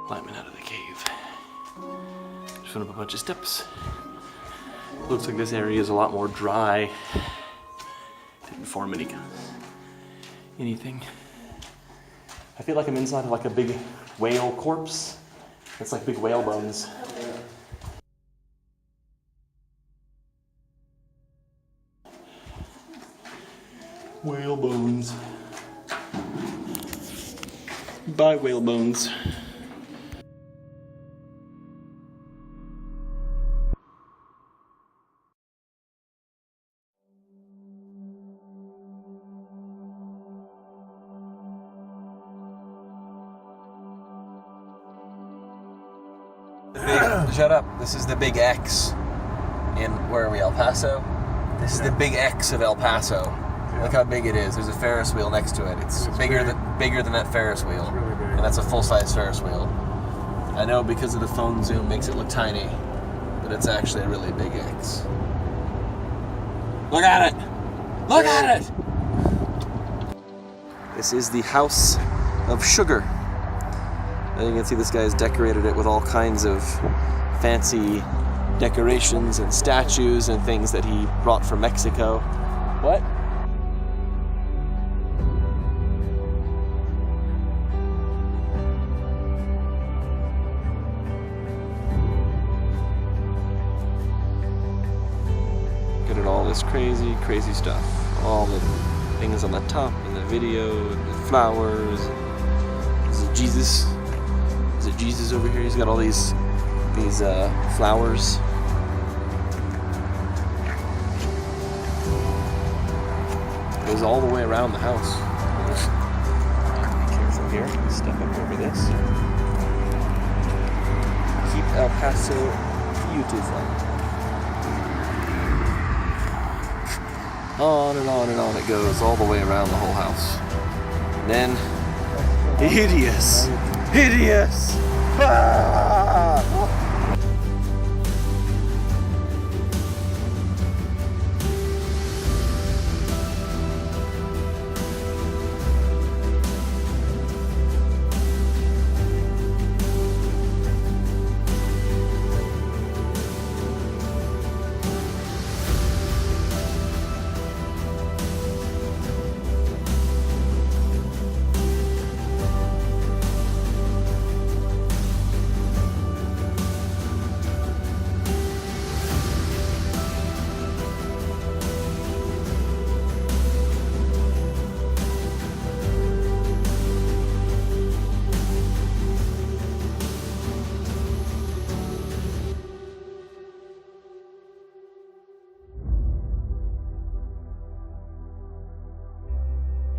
Climbing out of the cave. Just went up a bunch of steps. Looks like this area is a lot more dry. Didn't form anything. I feel like I'm inside of like a big whale corpse. It's like big whale bones. Whale bones. Bye, whale bones. Shut up. This is the Big X in, where are we, El Paso? This is the Big X of El Paso. Yeah. Look how big it is. There's a Ferris wheel next to it. It's bigger than that Ferris wheel. It's really big. And that's a full-size Ferris wheel. I know because of the phone zoom makes it look tiny, but it's actually a really big X. Look at it! Look at it! This is the House of Sugar. And you can see this guy has decorated it with all kinds of fancy decorations and statues and things that he brought from Mexico. What? Look at all this crazy stuff. All the things on the top and the video and the flowers. Is it Jesus? Is it Jesus over here? He's got all these flowers. It goes all the way around the house. Be careful here. Step up over this. Keep El Paso beautiful. On and on and on it goes, all the way around the whole house. And then, hideous! Ah!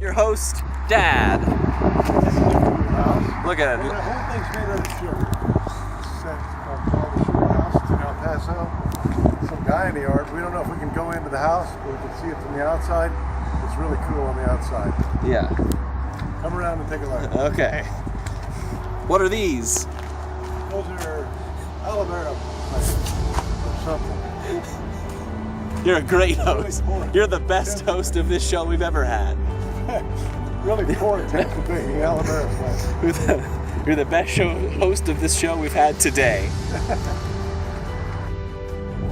Your host, Dad. Look at The it. whole thing's made out of sugar. Set called the Sugar House in El Paso. Some guy in the yard. We don't know if we can go into the house, but we can see it from the outside. It's really cool on the outside. Yeah. Come around and take a look. Okay. What are these? Those are aloe vera or something. You're a great host. You're the best host of this show we've ever had. Really poor attempt at making aloe vera plants. You're the best host of this show we've had today.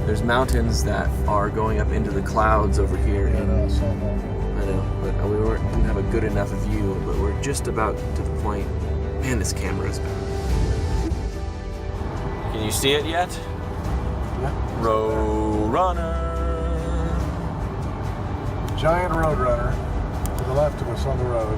There's mountains that are going up into the clouds over here. And, I know, but didn't have a good enough view, but we're just about to the point. Man, this camera is bad. Can you see it yet? yeah. Road Runner. Giant roadrunner to the left of us on the road.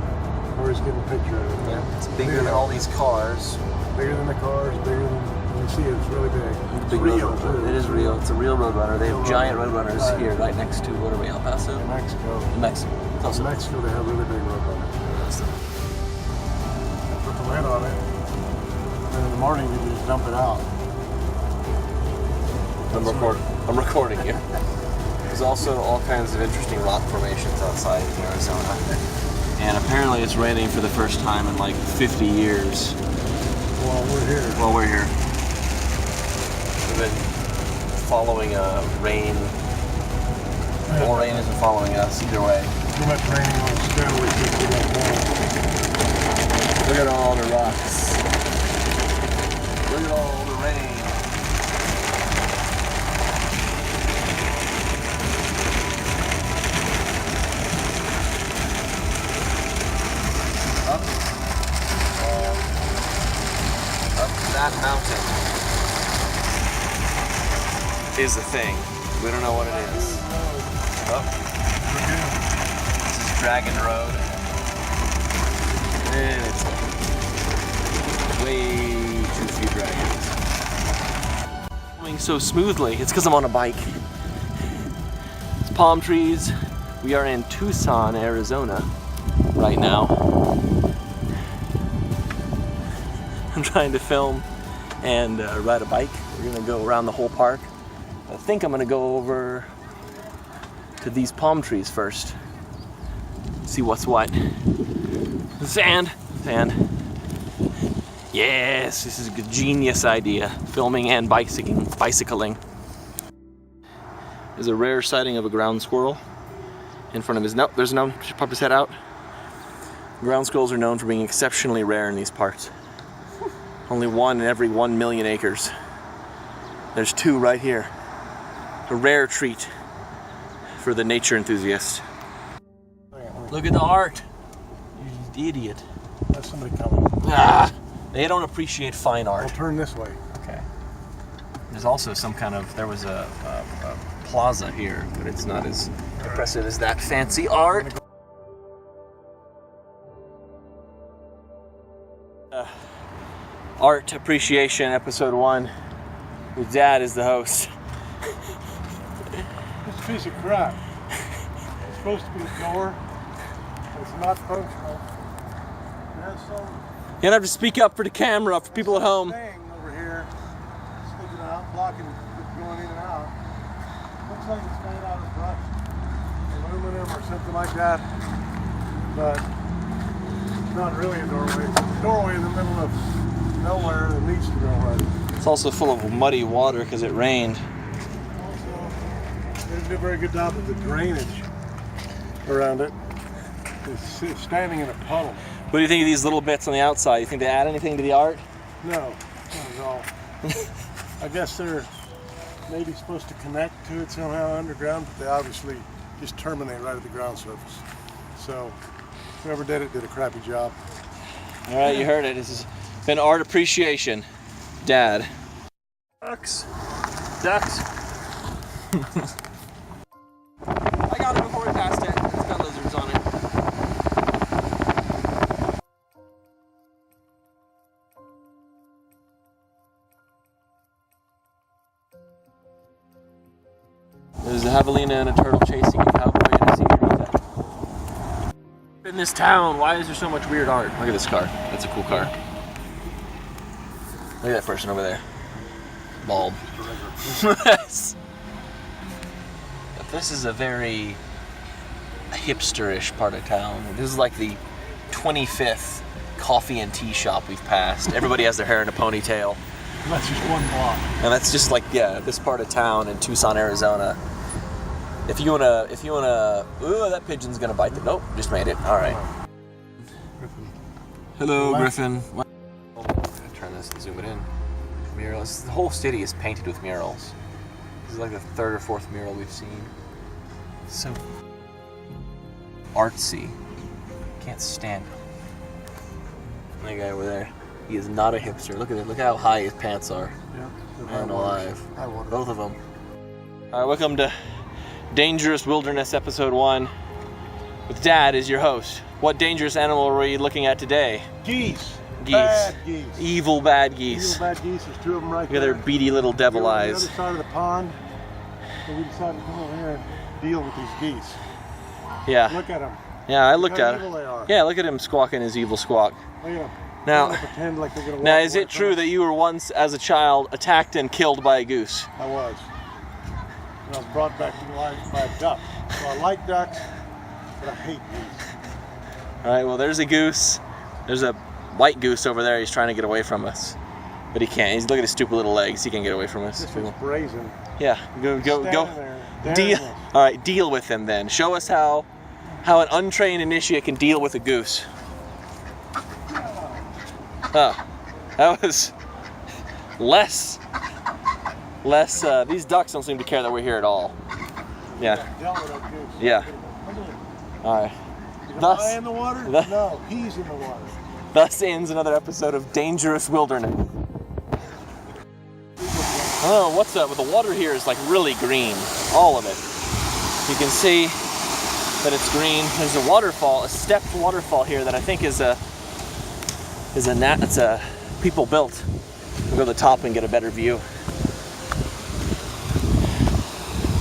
Corey's getting a picture of it. Yeah, it's bigger than all these cars. Bigger than the cars, bigger than you can see it. It's really big. It's Big real, road too. runner. It is real. It's a real road runner. They have Real giant road road runners runner. here, right next to, what are we, El Paso? In Mexico. Mexico. It's also In Mexico, they have really big roadrunners. Put the lid on it, and in the morning you just dump it out. I'm recording you. There's also all kinds of interesting rock formations outside in Arizona. And apparently it's raining for the first time in like 50 years. Well, we're here. Well, we're here. We've been following rain. Well, rain isn't following us either way. Too much raining on snow, we just get up more. Look at all the rocks. Look at all the rain. Up that mountain is the thing. We don't know what it is. Oh, this is Dragon Road. And it's way too few dragons. Going so smoothly, it's because I'm on a bike. It's palm trees. We are in Tucson, Arizona right now. I'm trying to film and ride a bike. We're gonna go around the whole park. I think I'm gonna go over to these palm trees first. See what's what. Sand. Yes, this is a genius idea. Filming and bicycling. There's a rare sighting of a ground squirrel in front of his. Nope, there's none. Should pop his head out. Ground squirrels are known for being exceptionally rare in these parts. Only one in every 1 million acres. There's 2 right here. A rare treat for the nature enthusiast. Look at the art. You idiot. There's somebody coming. Ah, they don't appreciate fine I'll art. turn this way. Okay. There's also some kind of, there was a plaza here, but it's not as impressive as that fancy art. Art Appreciation Episode 1. Your dad is the host. This piece of crap. It's supposed to be a door. It's not functional. It has some You don't have to speak up for the camera for people at home. thing over here sticking out, blocking it going in and out. Looks like it's made out of brushed aluminum or something like that. But it's not really a doorway. It's a doorway in the middle of nowhere that needs to go right. It's also full of muddy water because it rained. Also, they didn't do a very good job of the drainage around it. It's standing in a puddle. What do you think of these little bits on the outside? You think they add anything to the art? No, not at all. I guess they're maybe supposed to connect to it somehow underground, but they obviously just terminate right at the ground surface. So whoever did it did a crappy job. All right, you heard it. This has been Art Appreciation. Dad. Ducks. Ducks. I got it before we passed it. It's got lizards on it. There's a javelina and a turtle chasing a cowboy in a senorita. In this town, why is there so much weird art? Look at this car. That's a cool car. Look at that person over there. Bald. Yes. But this is a very hipsterish part of town. This is like the 25th coffee and tea shop we've passed. Everybody has their hair in a ponytail. And that's just one block. And that's just like, yeah, this part of town in Tucson, Arizona. If you wanna, ooh, that pigeon's gonna bite the, nope, just made it, all right. Hello, Griffin. Turn this and zoom it in. Murals, the whole city is painted with murals. This is like the 3rd or 4th mural we've seen. So artsy. Can't stand it. That guy over there, he is not a hipster. Look at it, look how high his pants are. Yeah. Man alive. I want Both of them. All right, welcome to Dangerous Wilderness Episode 1. With Dad as your host. What dangerous animal are we looking at today? geese. Geese. Bad geese. Evil bad geese. Evil bad geese. There's 2 of them right Look at their there. beady little devil They're on eyes. the other side of the pond. So we decided to come over here and deal with these geese. Yeah. Look at them. Yeah, I looked Look how at evil it. they are. Yeah, look at him squawking his evil squawk. Look at them. Now- They pretend like they're gonna Now, walk is away it from true us. that you were once, as a child, attacked and killed by a goose? I was. And I was brought back to life by a duck. So I like ducks, but I hate geese. All right, well, there's a goose. There's a white goose over there. He's trying to get away from us. But he can't. Look at his stupid little legs. He can't get away from us. This one's brazen. Yeah, go. Standing there, Deal. daring us. All right, deal with him then. Show us how an untrained initiate can deal with a goose. Oh, that was less. These ducks don't seem to care that we're here at all. Yeah, Dealt with that goose. yeah. Look at him. All right. Am Thus- I in the water? thus- No, he's in the water. Thus ends another episode of Dangerous Wilderness. Oh, what's up? Well, the water here is like really green, all of it. You can see that it's green. There's a waterfall, a stepped waterfall here that I think it's a people built. We'll go to the top and get a better view.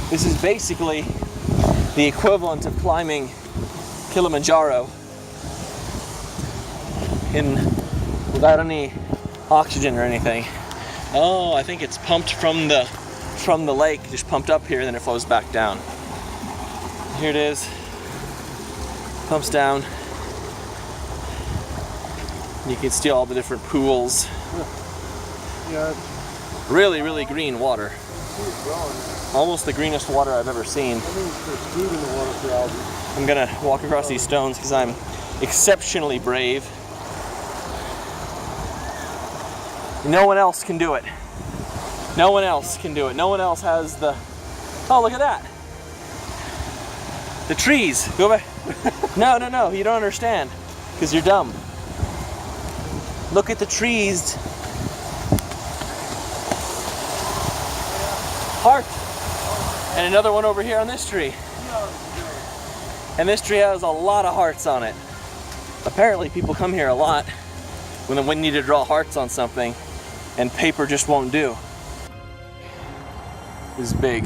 This is basically the equivalent of climbing Kilimanjaro without any oxygen or anything. Oh, I think it's pumped from the lake, just pumped up here, and then it flows back down. Here it is. Pumps down. You can see all the different pools. Yeah, Really, really green water. it's growing. Almost the greenest water I've ever seen. That means there's food in the water for algae. I'm gonna walk across these stones because I'm exceptionally brave. No one else can do it. No one else can do it. No one else has the... Oh, look at that. The trees. Go back. No, no, no. You don't understand. Because you're dumb. Look at the trees. Heart. And another one over here on this tree. And this tree has a lot of hearts on it. Apparently people come here a lot when they need to draw hearts on something and paper just won't do. This is big.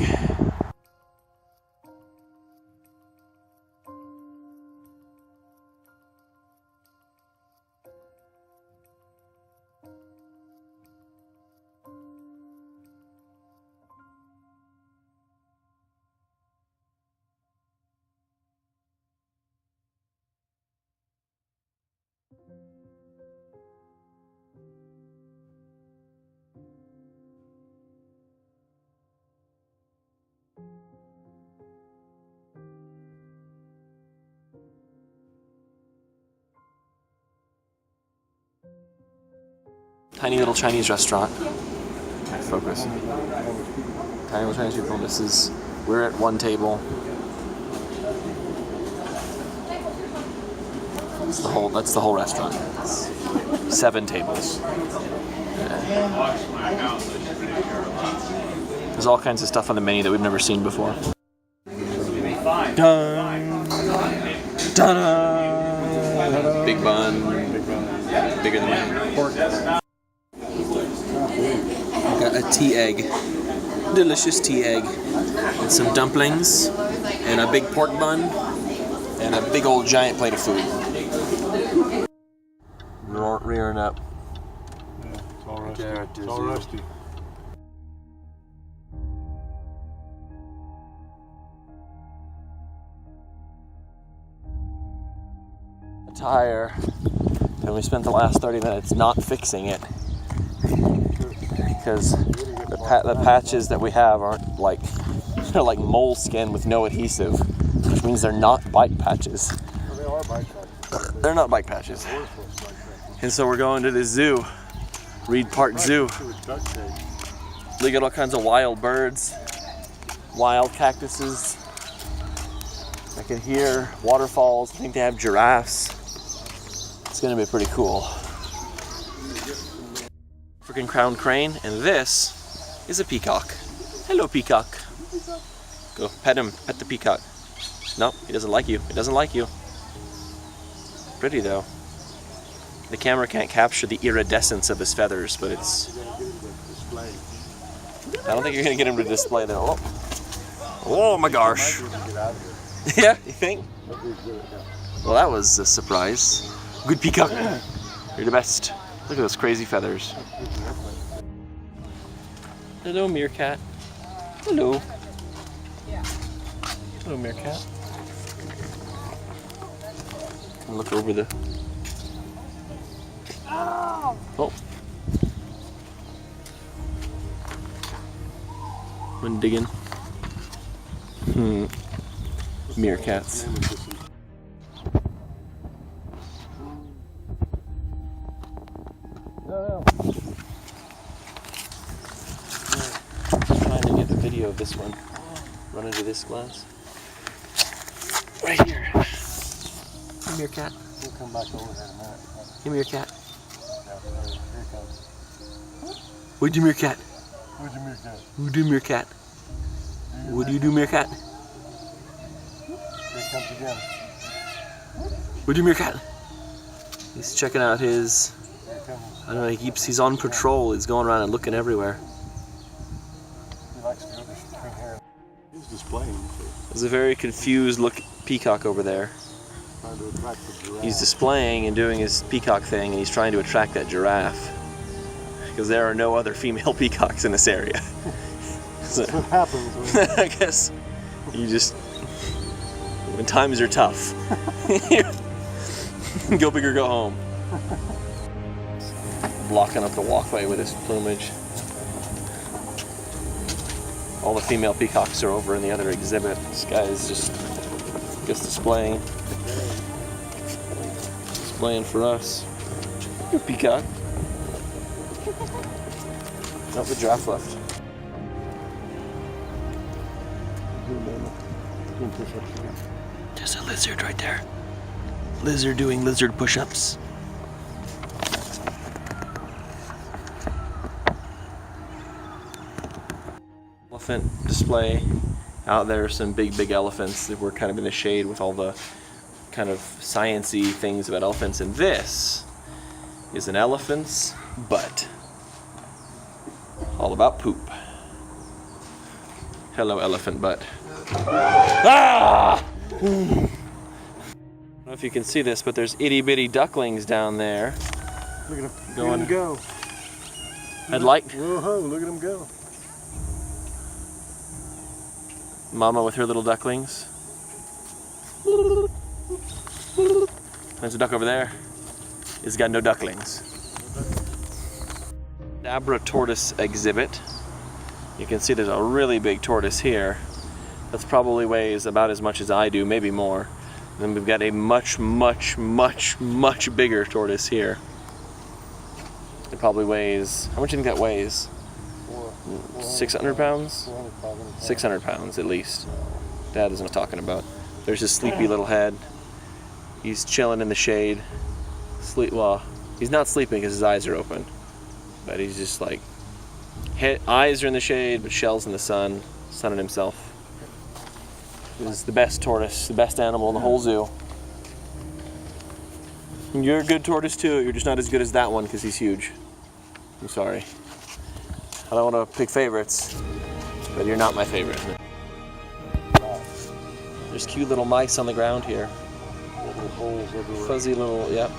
Tiny little Chinese restaurant. Focus. Tiny little Chinese people. This is, we're at one table. That's the whole restaurant. It's 7 tables. Yeah. There's all kinds of stuff on the menu that we've never seen before. Dun, dun, big bun, bigger than mine. Pork. Got a tea egg, delicious tea egg, and some dumplings, and a big pork bun, and a big old giant plate of food. Rearing up. Yeah, it's all rusty. There, It's all rusty. A tire, and we spent the last 30 minutes not fixing it because the patches that we have aren't like, they're like moleskin with no adhesive, which means they're not bike patches. Well, they are bike patches. They're not bike patches. And so we're going to the zoo, Reed Park Zoo. Look at all kinds of wild birds, wild cactuses. I can hear waterfalls. I think they have giraffes. It's gonna be pretty cool. Freaking crowned crane, and this is a peacock. Hello, peacock. Go pet him, pet the peacock. No, he doesn't like you. He doesn't like you. Pretty though. The camera can't capture the iridescence of his feathers, but it's... I don't think you're gonna get him to display that. Oh, oh my gosh. Yeah, you think? Well, that was a surprise. Good peacock. You're the best. Look at those crazy feathers. Hello, meerkat. Hello. Hello, meerkat. And look over the... Oh. When digging. Meerkats. I'm trying to get a video of this one. Run into this glass. Right here. Hey, meerkat. We'll come back over here in a minute. Hey, meerkat. Here it comes. What'd you meerkat? Where'd you meerkat? Who do meerkat? What do you do, meerkat? Here it comes again. What do you meerkat? He's checking out his... Here it comes. I don't know, he's on patrol. He's going around and looking everywhere. He likes to go between here. He's displaying. There's a very confused look peacock over there. Trying to attract the giraffe. He's displaying and doing his peacock thing, and he's trying to attract that giraffe. Because there are no other female peacocks in this area. So, That's what happens when I guess you just, when times are tough, go big or go home. Blocking up the walkway with his plumage. All the female peacocks are over in the other exhibit. This guy is just displaying for us. Your peacock. Nope, the giraffe left. There's a lizard right there. Lizard doing lizard push-ups. Elephant display. Out there are some big elephants that were kind of in the shade with all the kind of science-y things about elephants. And this is an elephant's butt. All about poop. Hello, elephant butt. Ah! I don't know if you can see this, but there's itty bitty ducklings down there. Look at him. Going. Look at him go. I'd like Whoa, look at him go. Mama with her little ducklings. There's a duck over there. It's got no ducklings. Abra tortoise exhibit. You can see there's a really big tortoise here. That's probably weighs about as much as I do, maybe more. And then we've got a much bigger tortoise here. It probably weighs, how much do you think that weighs? 600 pounds? 600 pounds at least. Dad is not talking about. There's his sleepy little head. He's chilling in the shade. Well, he's not sleeping because his eyes are open. But he's just like, eyes are in the shade, but shell's in the sun, sunning himself. He's the best tortoise, the best animal in the whole zoo. And you're a good tortoise too, you're just not as good as that one because he's huge. I'm sorry. I don't want to pick favorites, but you're not my favorite. There's cute little mice on the ground here. Little holes everywhere. Fuzzy little, yep.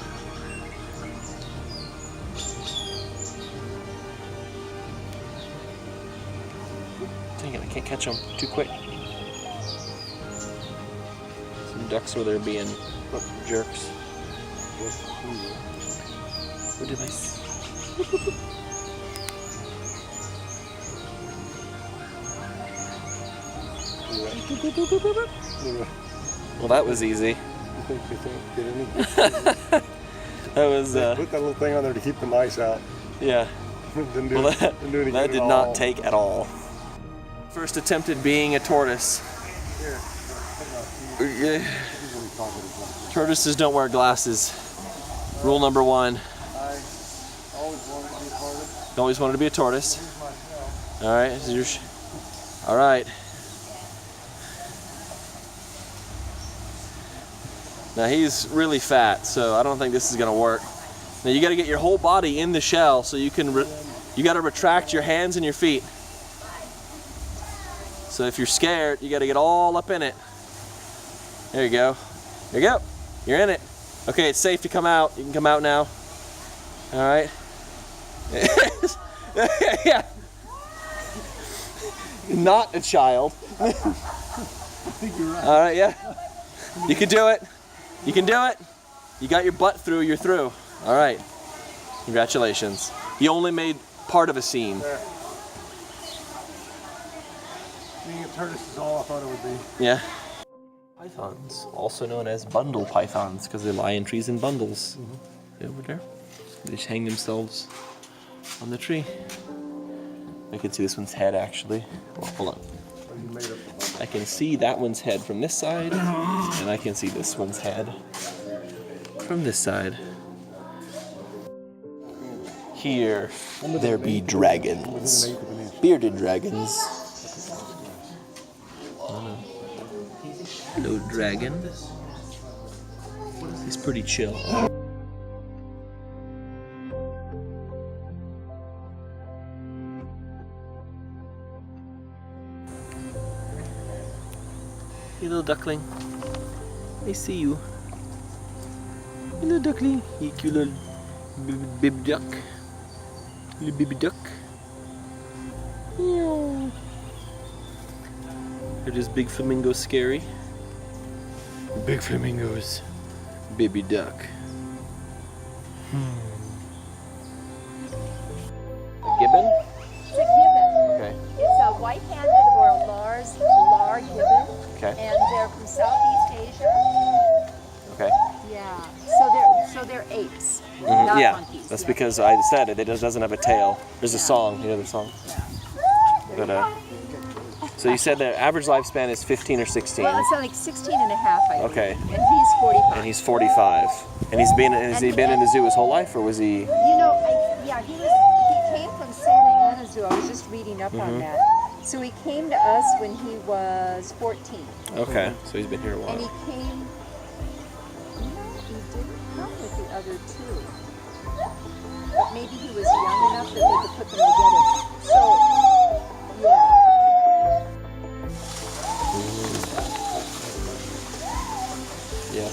Dang it, I can't catch them too quick. Some ducks where they're being jerks. What did I see? Well, that was easy. Get any? That was, Put that little thing on there to keep the mice out. yeah. Didn't do, Well, didn't do anything that at did all. not take at all. First attempt at being a tortoise. Here. Yeah. Tortoises don't wear glasses. Rule number 1. I always wanted to be a tortoise. Always wanted to be a tortoise. Here's my shell. All right. This is your all right. Now he's really fat, so I don't think this is gonna work. Now you got to get your whole body in the shell, so you can. You got to retract your hands and your feet. So if you're scared, you got to get all up in it. There you go. There you go. You're in it. Okay, it's safe to come out. You can come out now. All right. Yeah. Not a child. I think you're right. All right, yeah. You can do it. You can do it. You got your butt through, you're through. All right. Congratulations. You only made part of a scene. There. Being a tortoise is all I thought it would be. Yeah. Pythons, also known as bundle pythons, because they lie in trees in bundles. Over there. They just hang themselves on the tree. I can see this one's head actually. Well, hold on. You made up the bundle. I can see that one's head from this side, and I can see this one's head from this side. Here, there be dragons. Bearded dragons. Hello, dragon. He's pretty chill. Hey, little duckling. I see you. Hey, little duckling. You cute little baby duck. Little baby duck. Meow. Are these big flamingos scary? Big flamingos. Baby duck. Gibbon? It's a gibbon. Okay. It's a white-handed or a lar gibbon, Okay. and they're from Southeast Asia. Okay. Yeah. So they're apes. not Yeah, monkeys. that's yeah. because I said it. It doesn't have a tail. There's a song. You know the song. But so you said the average lifespan is 15 or 16. Well, it's like 16 and a half, I think. Okay. And he's 45. And he's 45. And has he been in the zoo his whole life, or was he? You know, he came from Santa Ana Zoo. I was just reading up on that. So he came to us when he was 14. Okay, so he's been here a And while. he came, he didn't come with the other two. But maybe he was young enough that they could put them together. So, yeah. Yeah.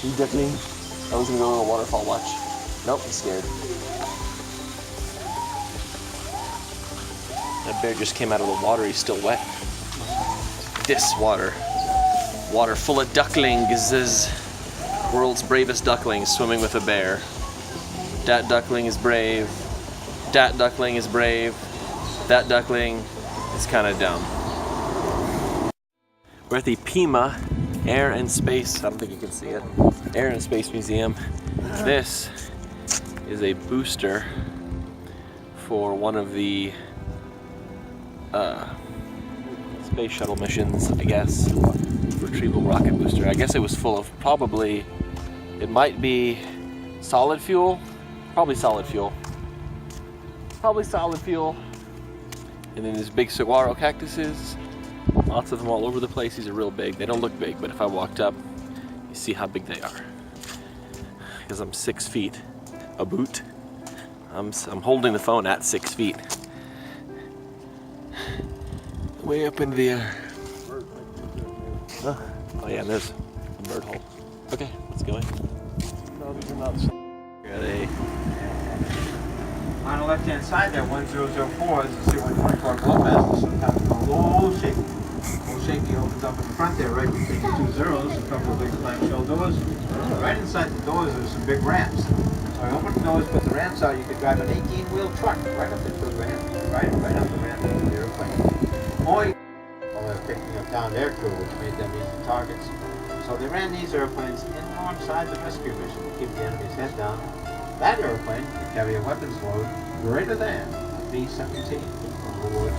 You definitely. I was gonna go to a waterfall watch. Nope, I'm scared. That bear just came out of the water. He's still wet. This water full of ducklings. Is world's bravest duckling swimming with a bear. That duckling is brave. That duckling is brave. That duckling is kind of dumb. We're at the Pima Air and Space, I don't think you can see it, Air and Space Museum. This is a booster for one of the space shuttle missions, I guess. Retrieval rocket booster. I guess it was full of probably, it might be solid fuel, probably solid fuel. Probably solid fuel. And then these big saguaro cactuses. Lots of them all over the place. These are real big. They don't look big, but if I walked up, you see how big they are. Because I'm 6 feet a boot. I'm holding the phone at 6 feet. Way up in the air. Oh yeah, and there's a bird hole. Okay, let's go in. No, these are not. Got a On the left-hand side there, 1004 is the C-124 Globemaster, sometimes called Old Shaky. Old Shaky opens up in the front there, right between the 2 zeros, a couple of big clamshell doors. Right inside the doors there's some big ramps. So I opened the doors, put the ramps out, you could drive an 18-wheel truck right up into the ramp, right up the ramp into the airplane. Or they're picking up down air crew, which made them easy targets. So they ran these airplanes in alongside the rescue mission to keep the enemy's head down. That airplane could carry a weapons load greater than a B-17 from World War II.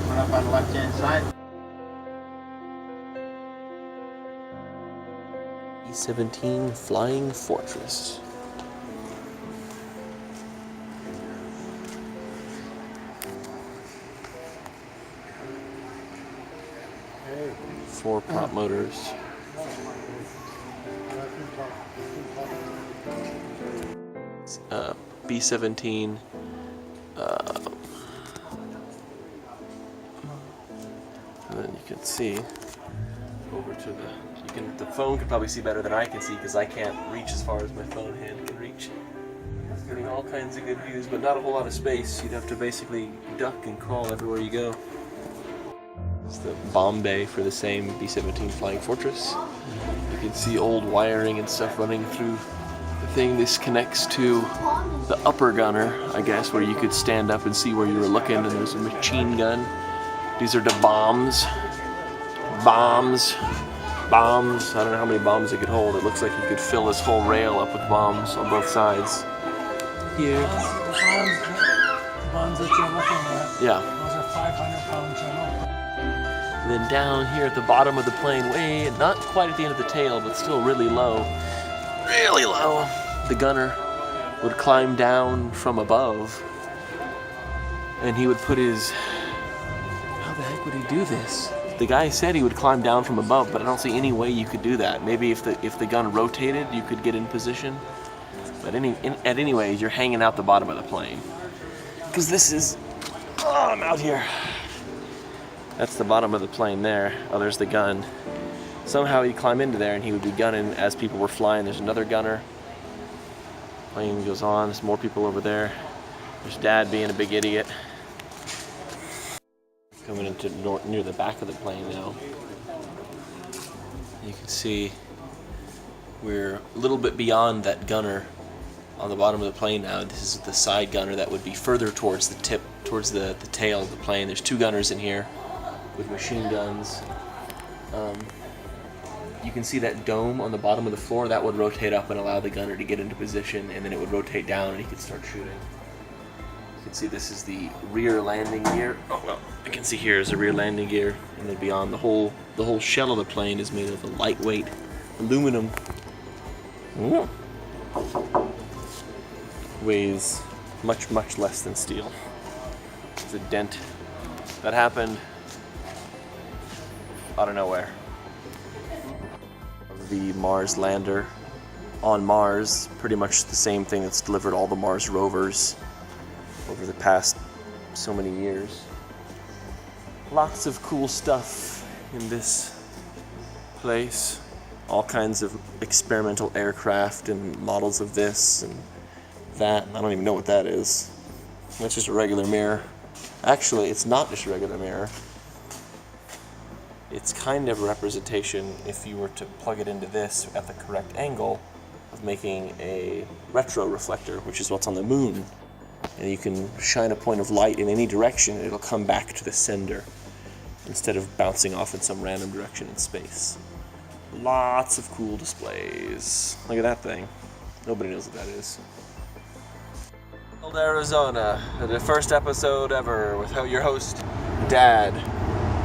Went up on the left-hand side. B-17 Flying Fortress. Four prop motors. B-17 and then you can see over to the phone could probably see better than I can see because I can't reach as far as my phone hand can reach. Getting all kinds of good views, but not a whole lot of space. You'd have to basically duck and crawl everywhere you go. It's the bomb bay for the same B-17 Flying Fortress. You can see old wiring and stuff running through the thing. This connects to the upper gunner, I guess, where you could stand up and see where you were looking, and there's a machine gun. These are the bombs. Bombs. Bombs. I don't know how many bombs it could hold. It looks like you could fill this whole rail up with bombs on both sides. Here. The bombs that you're looking at, Yeah. those are 500 pounds and up. And then down here at the bottom of the plane, way, not quite at the end of the tail, but still really low, the gunner would climb down from above, and he would put his, how the heck would he do this? The guy said he would climb down from above, but I don't see any way you could do that. Maybe if the gun rotated, you could get in position. But anyways, you're hanging out the bottom of the plane. Because this is, oh, I'm out here. That's the bottom of the plane there. Oh, there's the gun. Somehow he'd climb into there and he would be gunning as people were flying. There's another gunner. Plane goes on. There's more people over there. There's Dad being a big idiot. Coming into near the back of the plane now. You can see we're a little bit beyond that gunner on the bottom of the plane now. This is the side gunner that would be further towards the tip, towards the tail of the plane. There's two gunners in here with machine guns. you can see that dome on the bottom of the floor, that would rotate up and allow the gunner to get into position, and then it would rotate down and he could start shooting. You can see this is the rear landing gear. Oh well, I can see here is the rear landing gear, and then beyond the whole shell of the plane is made of a lightweight aluminum. Ooh. Weighs much less than steel. There's a dent that happened out of nowhere. The Mars lander on Mars, pretty much the same thing that's delivered all the Mars rovers over the past so many years. Lots of cool stuff in this place. All kinds of experimental aircraft and models of this and that. I don't even know what that is. That's just a regular mirror. Actually, it's not just a regular mirror. It's kind of a representation, if you were to plug it into this at the correct angle, of making a retro reflector, which is what's on the moon. And you can shine a point of light in any direction, and it'll come back to the sender instead of bouncing off in some random direction in space. Lots of cool displays. Look at that thing. Nobody knows what that is. Arizona, the first episode ever with your host, Dad.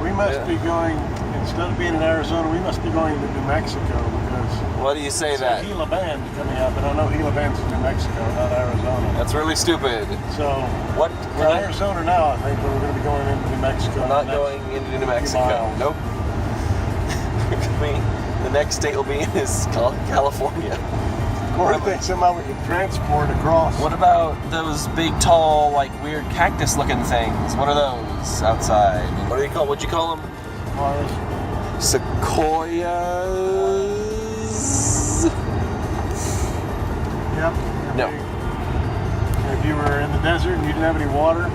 We must be going, instead of being in Arizona, we must be going to New Mexico because Why do you say that? Gila Band coming up, and I know Gila Band's in New Mexico, not Arizona. That's really stupid. So What? we're in Arizona now, I think, but we're going to be going into New Mexico. We're not going into New Mexico. miles. Nope. The next state will be in is California. Or I think somehow we can transport across. What about those big, tall, like weird cactus-looking things? What are those outside? What do you call? What'd you call them? Sequoias. Yep. No. If you were in the desert and you didn't have any water,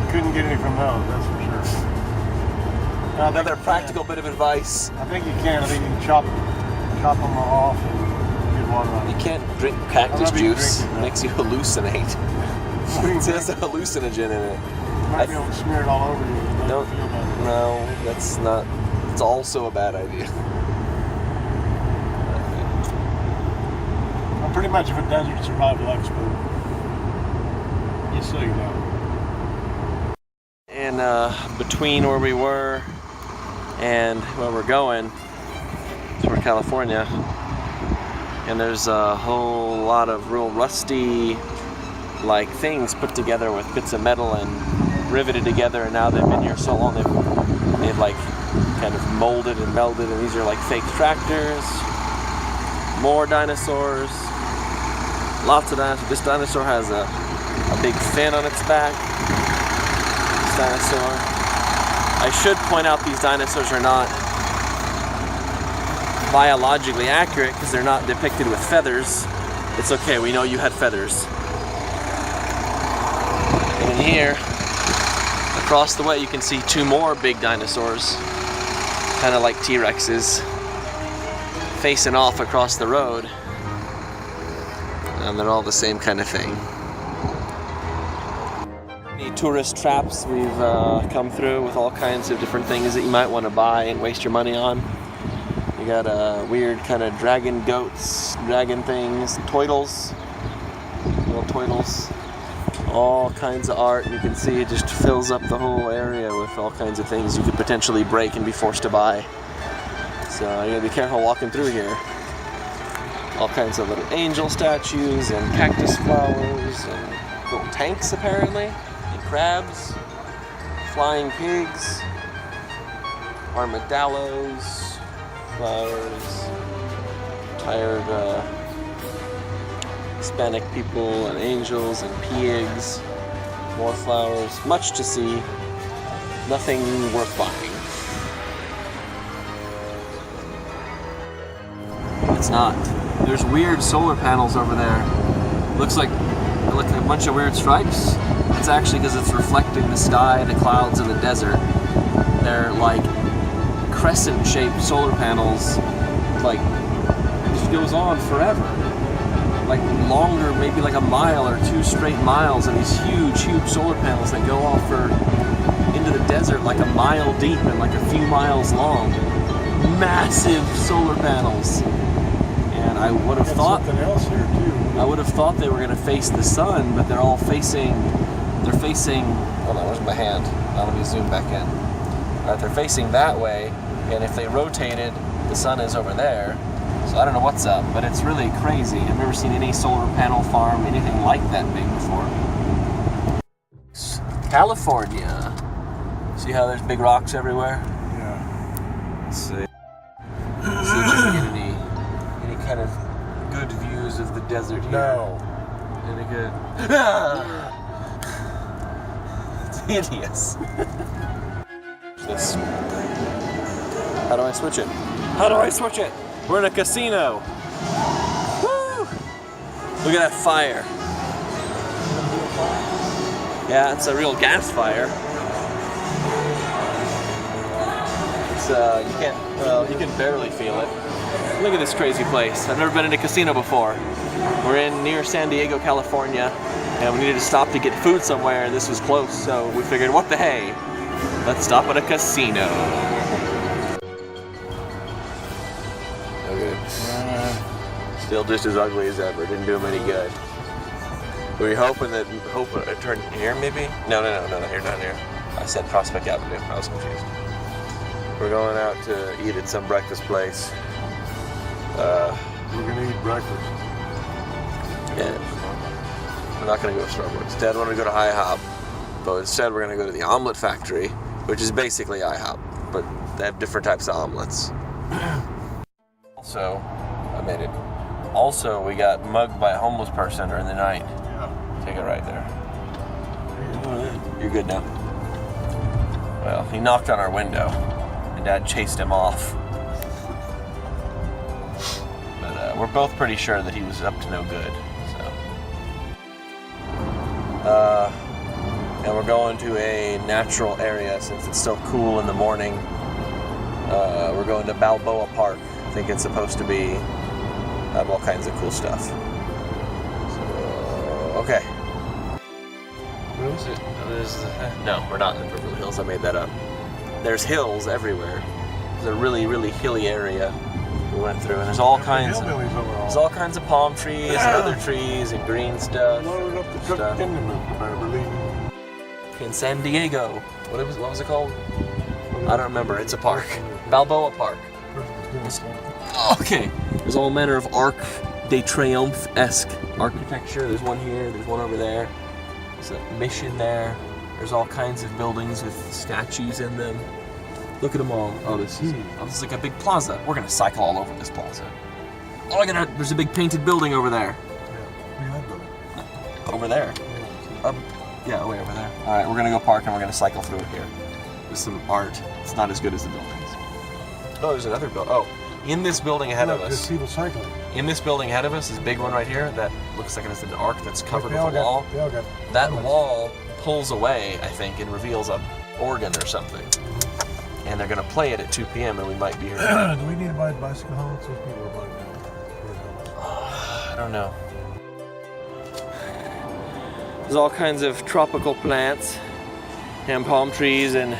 you couldn't get any from those. That's for sure. Another practical bit of advice. I think you can. I think you can chop them off and get water on You them. can't drink cactus I'm not even juice. drinking It that. makes you hallucinate. It has a hallucinogen in it. You might be able to smear it all over you. It No, doesn't feel bad. no, that's not. It's also a bad idea. I'm pretty much of a desert survival expert. Just so you know. And between where we were and where we're going, toward California, and there's a whole lot of real rusty like things put together with bits of metal and riveted together, and now they've been here so long they've like kind of molded and melded, and these are like fake tractors, more dinosaurs, lots of dinosaurs. This dinosaur has a big fin on its back. This dinosaur. I should point out these dinosaurs are not biologically accurate because they're not depicted with feathers. It's okay, we know you had feathers. And in here, across the way, you can see two more big dinosaurs, kind of like T-Rexes, facing off across the road. And they're all the same kind of thing. The tourist traps we've come through with all kinds of different things that you might want to buy and waste your money on. You got weird kind of dragon goats, dragon things, turtles, little turtles, all kinds of art. And you can see it just fills up the whole area with all kinds of things you could potentially break and be forced to buy. So you gotta be careful walking through here. All kinds of little angel statues and cactus flowers and little tanks apparently, and crabs, flying pigs, armadillos, flowers, tired Hispanic people and angels and pigs, more flowers, much to see, nothing worth buying. It's not. There's weird solar panels over there. Looks like a bunch of weird stripes. It's actually because it's reflecting the sky, the clouds, and the desert. They're like crescent-shaped solar panels. Like, it just goes on forever. Like longer, maybe like a mile or 2 straight miles, and these huge solar panels that go off into the desert like a mile deep and like a few miles long. massive solar panels. And I would have Got thought something else here too. I would have thought they were going to face the sun, but they're facing, hold on, where's my hand? Now let me zoom back in. All right, they're facing that way, and if they rotated, the sun is over there. So I don't know what's up, but it's really crazy. I've never seen any solar panel farm, anything like that big before. California. See how there's big rocks everywhere? Yeah. Let's see. Let's see if we can get any kind of good views of the desert here. No. Any good? It's hideous. This. How do I switch it? How do I switch it? We're in a casino. Woo! Look at that fire. Yeah, it's a real gas fire. It's you can barely feel it. Look at this crazy place. I've never been in a casino before. We're in near San Diego, California, and we needed to stop to get food somewhere, and this was close, so we figured, what the hey? Let's stop at a casino. Okay. Still just as ugly as ever. Didn't do him any good. Were you hoping it turned here, maybe? No, here, not here. I said Prospect Avenue. I was confused. We're going out to eat at some breakfast place. We're gonna eat breakfast. Yeah. We're not gonna go to Starbucks. Instead, we're gonna go to IHOP. But instead, we're gonna go to the Omelet Factory, which is basically IHOP, but they have different types of omelets. Also, I made it. Also, we got mugged by a homeless person during the night. Yeah. Take it right there. You're good now. Well, he knocked on our window, and Dad chased him off. But we're both pretty sure that he was up to no good. So, and we're going to a natural area since it's still cool in the morning. We're going to Balboa Park. I think it's supposed to be have all kinds of cool stuff. So, okay. Really? No, we're not in the Beverly Hills. I made that up. There's hills everywhere. It's a really, really hilly area we went through, and there's all kinds of palm trees and other trees and green stuff. Loaded up the Cook Kinderman, Beverly. In San Diego. What was it called? I don't remember. It's a park. Balboa Park. Okay. There's all manner of Arc de Triomphe-esque architecture. There's one here. There's one over there. There's a mission there. There's all kinds of buildings with statues in them. Look at them all. Oh, this is like a big plaza. We're gonna cycle all over this plaza. Oh, there's a big painted building over there. Over there. Yeah, way over there. All right, we're gonna go park and we're gonna cycle through it here. There's some art. It's not as good as the buildings. Oh, there's another building. Oh, in this building ahead of us. Just people cycling. In this building ahead of us, this big one right here, that looks like it's an arc that's covered with a wall. They all got That wall pulls away, I think, and reveals an organ or something. And they're gonna play it at 2 p.m. and we might be here. Do we need to buy bicycle helmets? Those people are buying I don't know. There's all kinds of tropical plants and palm trees and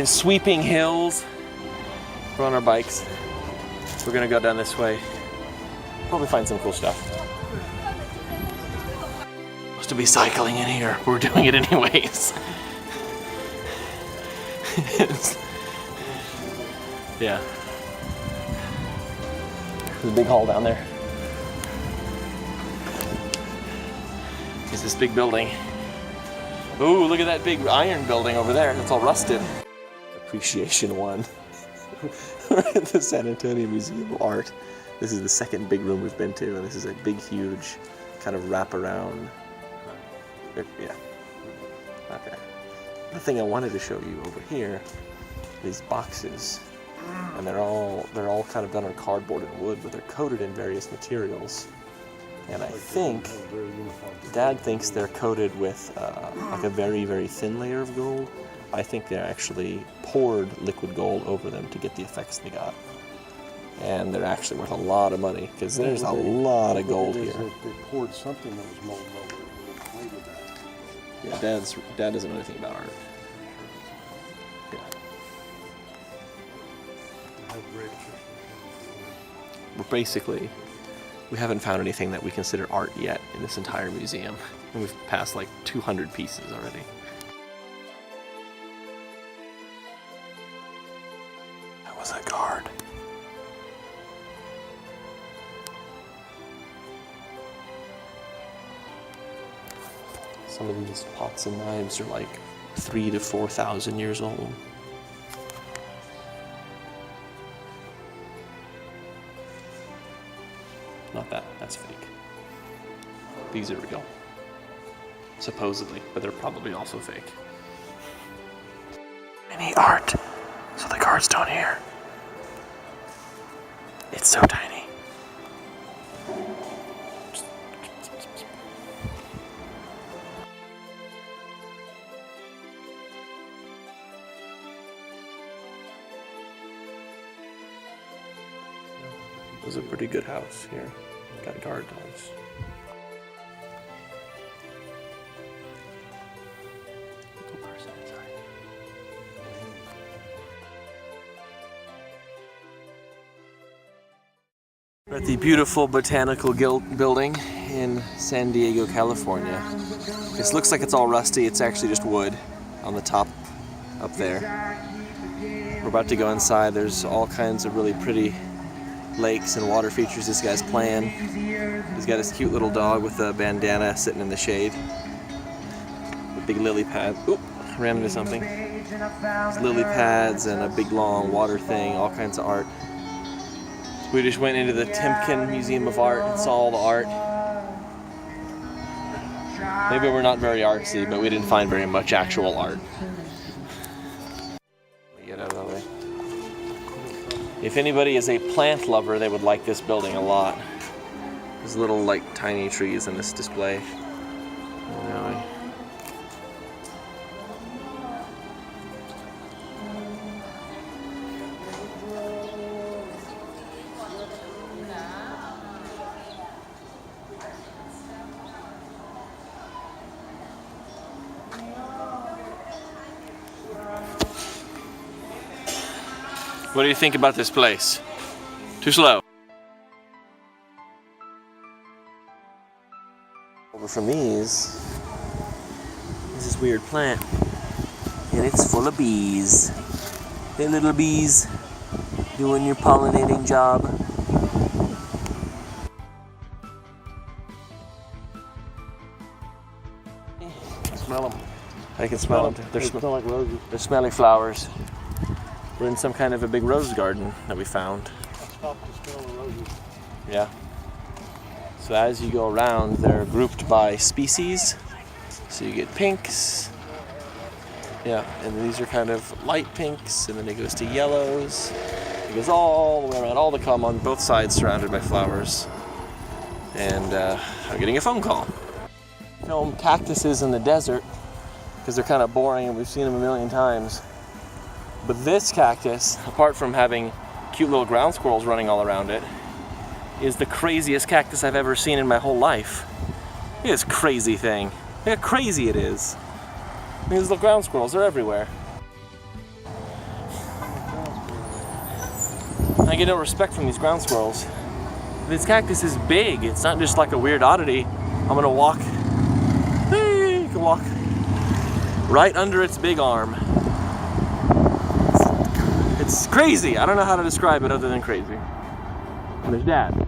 sweeping hills. We're on our bikes. We're gonna go down this way. Probably find some cool stuff. Supposed to be cycling in here. We're doing it anyways. Yeah. There's a big hall down there. It's this big building. Ooh, look at that big iron building over there. It's all rusted. Appreciation 1. We're at the San Antonio Museum of Art. This is the second big room we've been to, and this is a big, huge kind of wraparound. Yeah. Okay. The thing I wanted to show you over here, these boxes, and they're all kind of done on cardboard and wood, but they're coated in various materials. And I think Dad thinks they're coated with like a very, very thin layer of gold. I think they actually poured liquid gold over them to get the effects they got. And they're actually worth a lot of money because there's a lot of gold here. They poured something that was molten over it and flavored that. Yeah, Dad doesn't know anything about art. Yeah. Basically, we haven't found anything that we consider art yet in this entire museum. And we've passed like 200 pieces already. That was a guard. Some of these pots and knives are like 3,000 to 4,000 years old. Not that, that's fake. These are real. Supposedly, but they're probably also fake. Any art, so the guards don't hear. It's so tiny. It was a pretty good house here. Got guard dogs. Little person inside. We're at the beautiful Botanical Building in San Diego, California. This looks like it's all rusty. It's actually just wood on the top up there. We're about to go inside. There's all kinds of really pretty lakes and water features this guy's playing. He's got his cute little dog with a bandana sitting in the shade. With big lily pad. Oop, ran into something. There's lily pads and a big long water thing, all kinds of art. We just went into the Timken Museum of Art and saw all the art. Maybe we're not very artsy, but we didn't find very much actual art. Get out of the way. If anybody is a plant lover, they would like this building a lot. There's little, like, tiny trees in this display. Anyway. What do you think about this place? Too slow. Over from these, there's this weird plant, and it's full of bees. Hey, little bees, doing your pollinating job. Smell them. I can smell them. They smell like roses. They're smelly flowers. We're in some kind of a big rose garden that we found. I stopped to smell the roses. Yeah. So as you go around, they're grouped by species. So you get pinks. Yeah, and these are kind of light pinks, and then it goes to yellows. It goes all the way around, all the column on both sides surrounded by flowers. And I'm getting a phone call. Film cactuses in the desert because they're kind of boring and we've seen them a million times. But this cactus, apart from having cute little ground squirrels running all around it, is the craziest cactus I've ever seen in my whole life. Look at this crazy thing. Look how crazy it is. These little ground squirrels, they're everywhere. I get no respect from these ground squirrels. This cactus is big. It's not just like a weird oddity. I'm gonna walk. Hey, you can walk right under its big arm. It's crazy. I don't know how to describe it other than crazy. And there's Dad.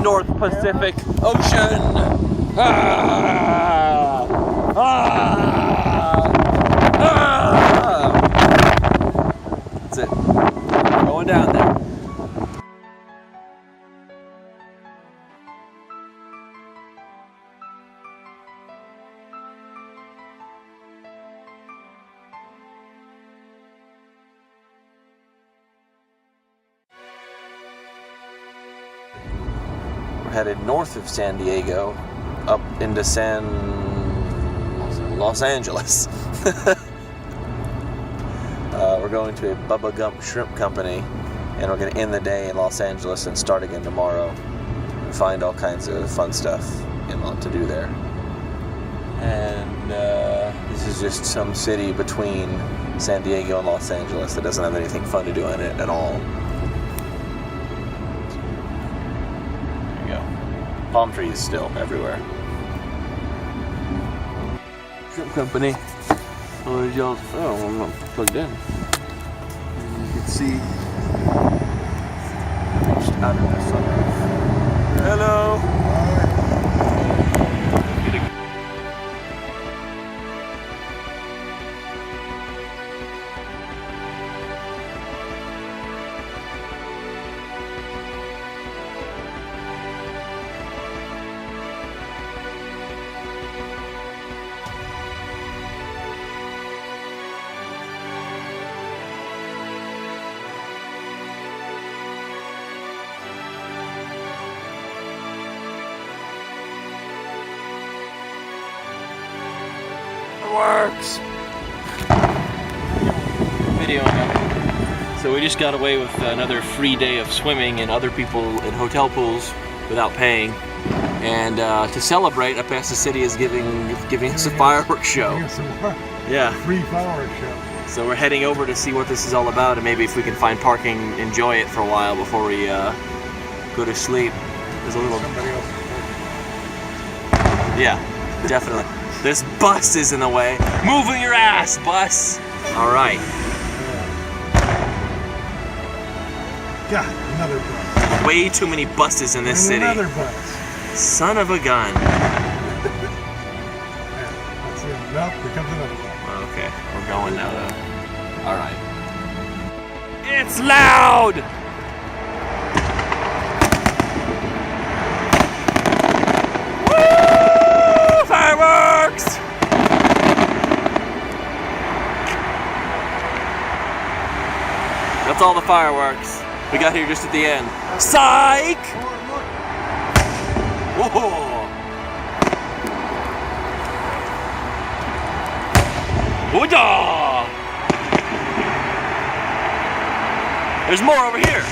North Pacific Ocean. Ah! Ah! Ah! That's it. Going down there. We're headed north of San Diego, up into Los Angeles. We're going to a Bubba Gump Shrimp Company, and we're going to end the day in Los Angeles and start again tomorrow and find all kinds of fun stuff to do there. And this is just some city between San Diego and Los Angeles that doesn't have anything fun to do in it at all. There you go. Palm trees still everywhere. Shrimp Company. Oh, y'all? Oh, I'm not plugged in. You can see just out of the sun. Hello. Works. Videoing of it. So we just got away with another free day of swimming and other people in hotel pools without paying. And to celebrate, El Paso City is giving us a fireworks show. Yeah. Free fireworks show. So we're heading over to see what this is all about, and maybe if we can find parking, enjoy it for a while before we go to sleep. There's a little. Somebody else. Yeah, definitely. This bus is in the way. Move your ass, bus! Alright. God, another bus. Way too many buses in this And city. another bus. Son of a gun. Yeah, that's it. Nope, here comes another bus. Okay, we're going now though. Alright. It's loud! Woo! Fireworks! That's all the fireworks. We got here just at the end. Psych! Whoa! Woodah! There's more over here.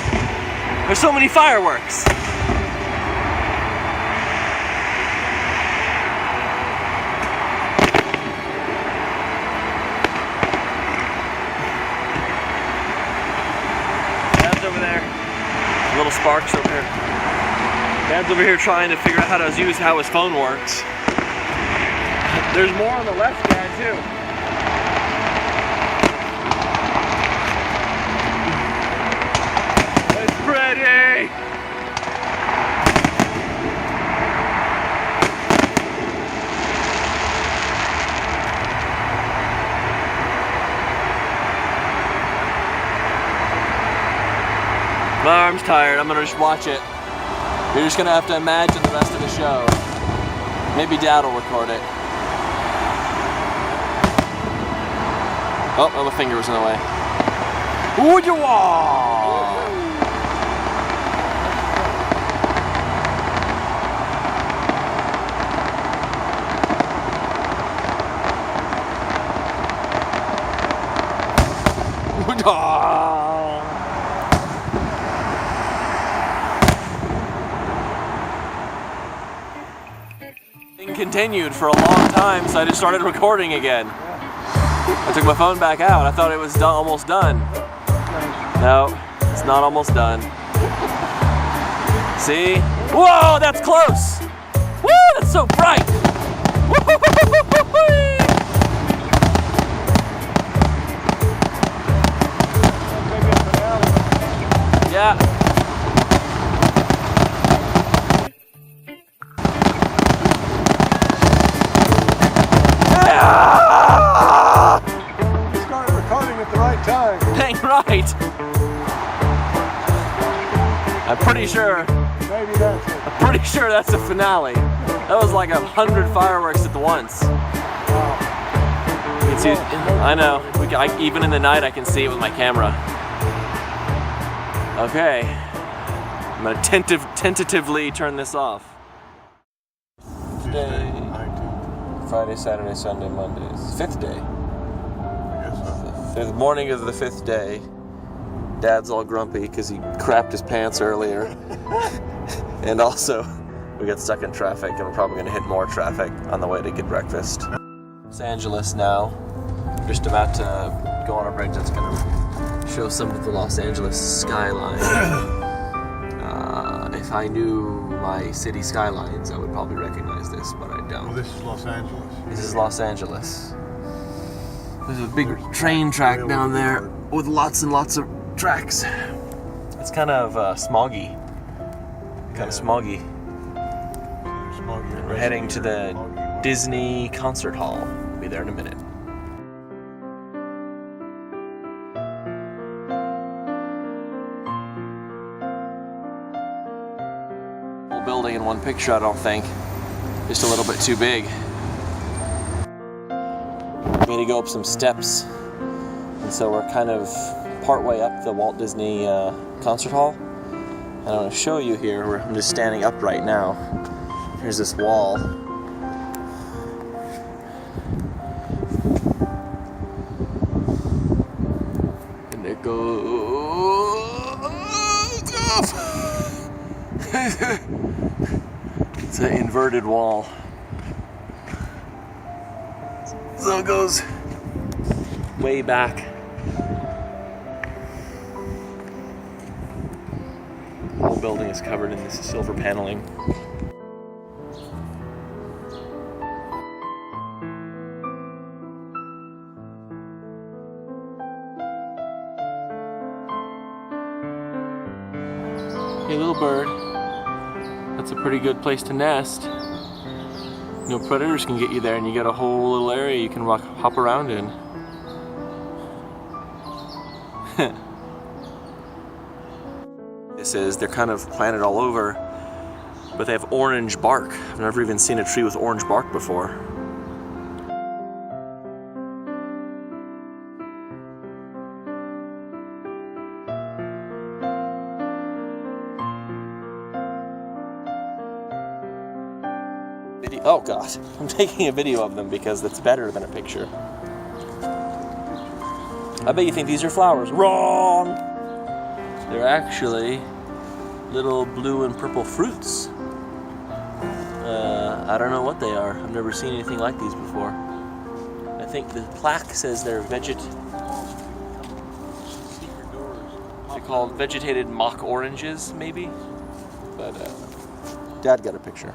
There's so many fireworks. Dad's over there. Little sparks over here. Dad's over here trying to figure out how his phone works. There's more on the left, Dad, too. It's pretty! My arm's tired. I'm gonna just watch it. You're just gonna have to imagine the rest of the show. Maybe Dad will record it. Oh, my finger was in the way. Ooh-ya-wah! Continued for a long time, so I just started recording again. I took my phone back out. I thought it was almost done. No, it's not almost done. See? Whoa, that's close! Woo, that's so bright! Yeah. sure. Maybe that's it. I'm pretty sure that's the finale. That was like 100 fireworks at the once. You can see, I know. Even in the night, I can see it with my camera. Okay, I'm gonna tentatively turn this off. Day. 19th. Friday, Saturday, Sunday, Monday. It's the 5th day. I guess so. The morning of the 5th day. Dad's all grumpy because he crapped his pants earlier. And also, we got stuck in traffic and we're probably going to hit more traffic on the way to get breakfast. Los Angeles now. Just about to go on a bridge that's going to show some of the Los Angeles skyline. If I knew my city skylines, I would probably recognize this, but I don't. Well, this is Los Angeles. This is Los Angeles. There's a big train track down there with lots and lots of tracks. It's kind of smoggy. Kind of smoggy. We're heading to the Disney Concert Hall. We'll be there in a minute. Whole building in one picture, I don't think. Just a little bit too big. We need to go up some steps, and so we're kind of partway up the Walt Disney Concert Hall. And I want to show you here where I'm just standing up right now. Here's this wall. And it goes up. It's an inverted wall. So it goes way back. The whole building is covered in this silver paneling. Hey little bird, that's a pretty good place to nest. No predators can get you there, and you got a whole little area you can hop around in. They're kind of planted all over, but they have orange bark. I've never even seen a tree with orange bark before. Oh God, I'm taking a video of them because that's better than a picture. I bet you think these are flowers. Wrong! They're actually little blue and purple fruits. I don't know what they are. I've never seen anything like these before. I think the plaque says they're They're called vegetated mock oranges, maybe? But Dad got a picture.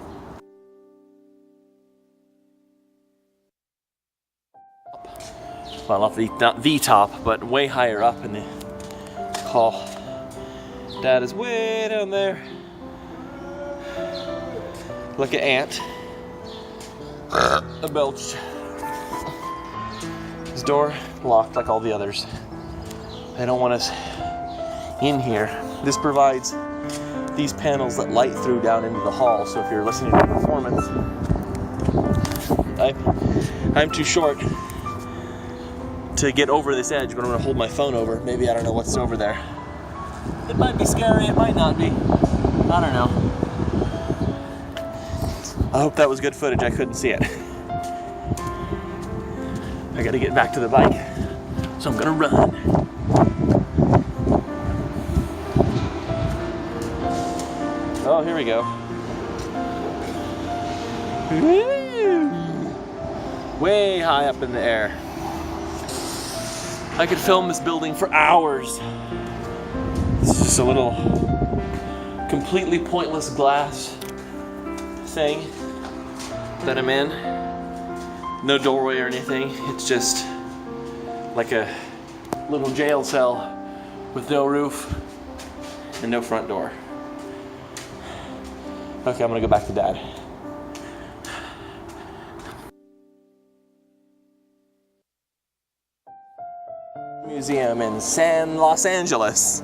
Well, not the top, but way higher up in the hall. Dad is way down there. Look at Aunt. A belch. His door locked like all the others. They don't want us in here. This provides these panels that light through down into the hall, so if you're listening to a performance, I'm too short to get over this edge, but I'm gonna hold my phone over. Maybe I don't know what's over there. It might be scary, it might not be. I don't know. I hope that was good footage, I couldn't see it. I gotta get back to the bike, so I'm gonna run. Oh, here we go. Woo! Way high up in the air. I could film this building for hours. It's just a little completely pointless glass thing that I'm in. No doorway or anything. It's just like a little jail cell with no roof and no front door. Okay, I'm gonna go back to Dad. Museum in Los Angeles.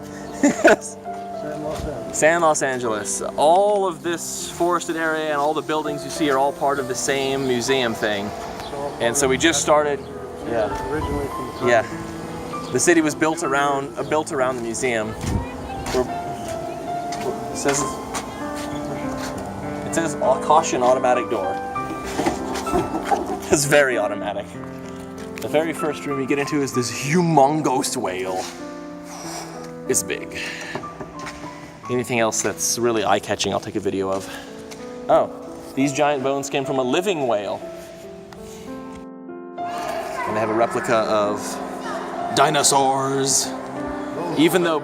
San Los Angeles. All of this forested area and all the buildings you see are all part of the same museum thing. And so we just started. Yeah. Originally from the Yeah. The city was built around the museum. It says caution automatic door. It's very automatic. The very first room you get into is this humongous whale. It's big. Anything else that's really eye-catching, I'll take a video of. Oh, these giant bones came from a living whale. And they have a replica of dinosaurs. Even though,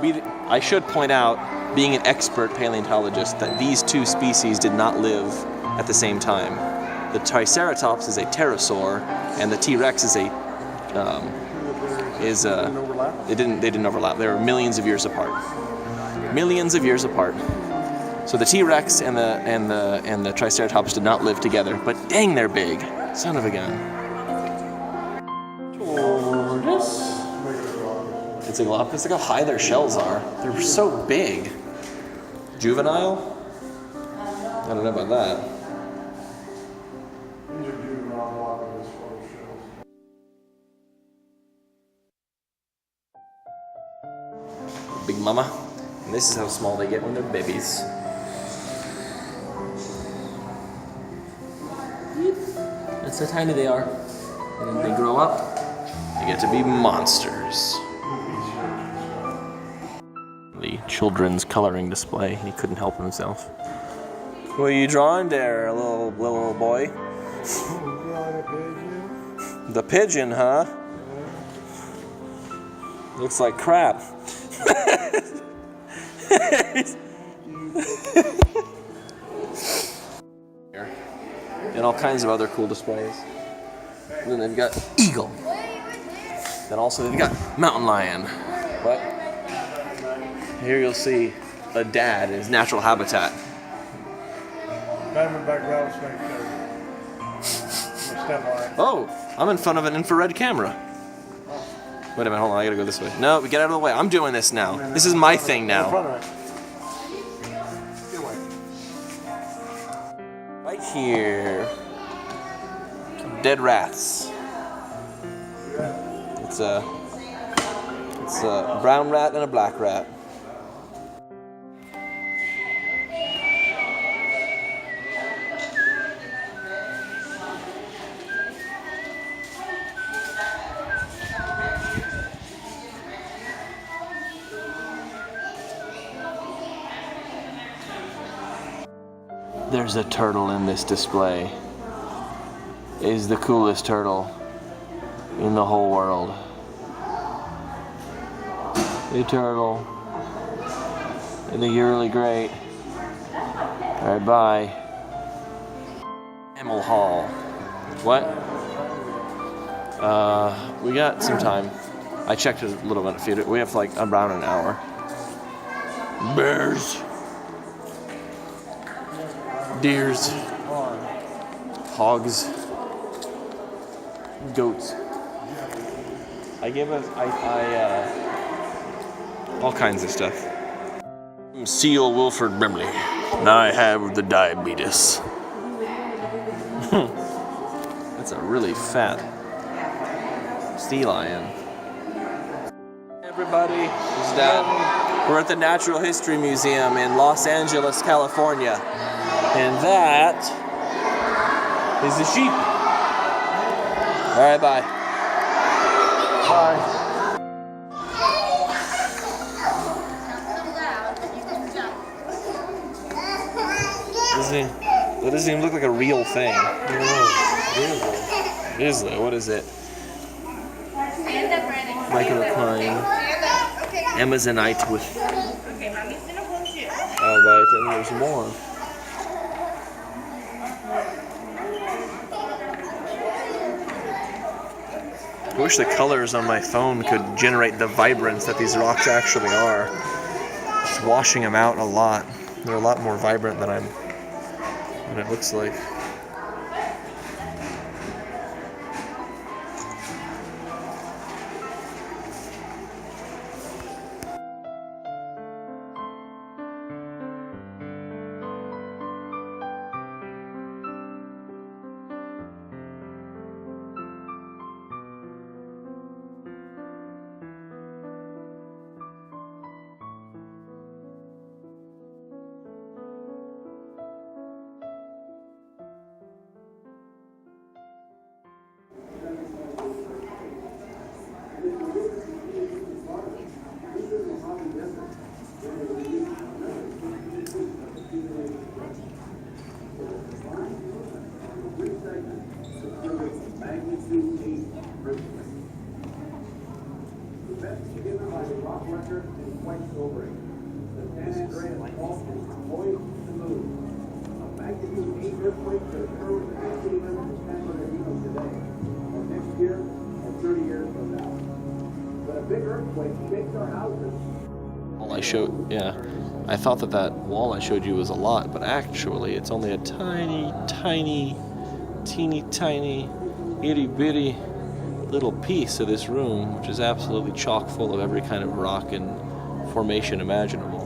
I should point out, being an expert paleontologist, that these two species did not live at the same time. The Triceratops is a pterosaur, and the T-Rex is a they didn't overlap. They were millions of years apart. Millions of years apart. So the T-Rex and the Triceratops did not live together, but dang, they're big. Son of a gun. Tortoise. It's like look how high their shells are. They're so big. Juvenile? I don't know about that. Big Mama. And this is how small they get when they're babies. That's how tiny they are. And then they grow up, they get to be monsters. The children's coloring display. He couldn't help himself. What are you drawing there, little boy? The pigeon, huh? Looks like crap. And all kinds of other cool displays. And then they've got eagle. Then also they've got mountain lion. What? Here you'll see a dad in his natural habitat. Diamondback rattlesnake there. Oh, I'm in front of an infrared camera. Wait a minute, hold on, I gotta go this way. No, get out of the way. I'm doing this now. This is my thing now. Right here. Dead rats. It's a brown rat and a black rat. There's a turtle in this display. It is the coolest turtle in the whole world. Hey turtle. I think you're really great. Alright, bye. Camel Hall. What? We got some time. I checked it a little bit. We have like around an hour. Bears. Deers, hogs, goats. All kinds of stuff. I'm Seal Wilford Brimley, and I have the diabetes. That's a really fat sea lion. Hey everybody, it's Dad. We're at the Natural History Museum in Los Angeles, California. And that is the sheep. All right, bye. Bye. That doesn't even look like a real thing. Grizzly, what is it? Microcline. Amazonite with. Oh, right, and there's more. I wish the colors on my phone could generate the vibrance that these rocks actually are. Just washing them out a lot. They're a lot more vibrant than it looks like. Wall I showed, yeah. I thought that wall I showed you was a lot, but actually it's only a tiny, teeny tiny, itty bitty little piece of this room, which is absolutely chock full of every kind of rock and formation imaginable.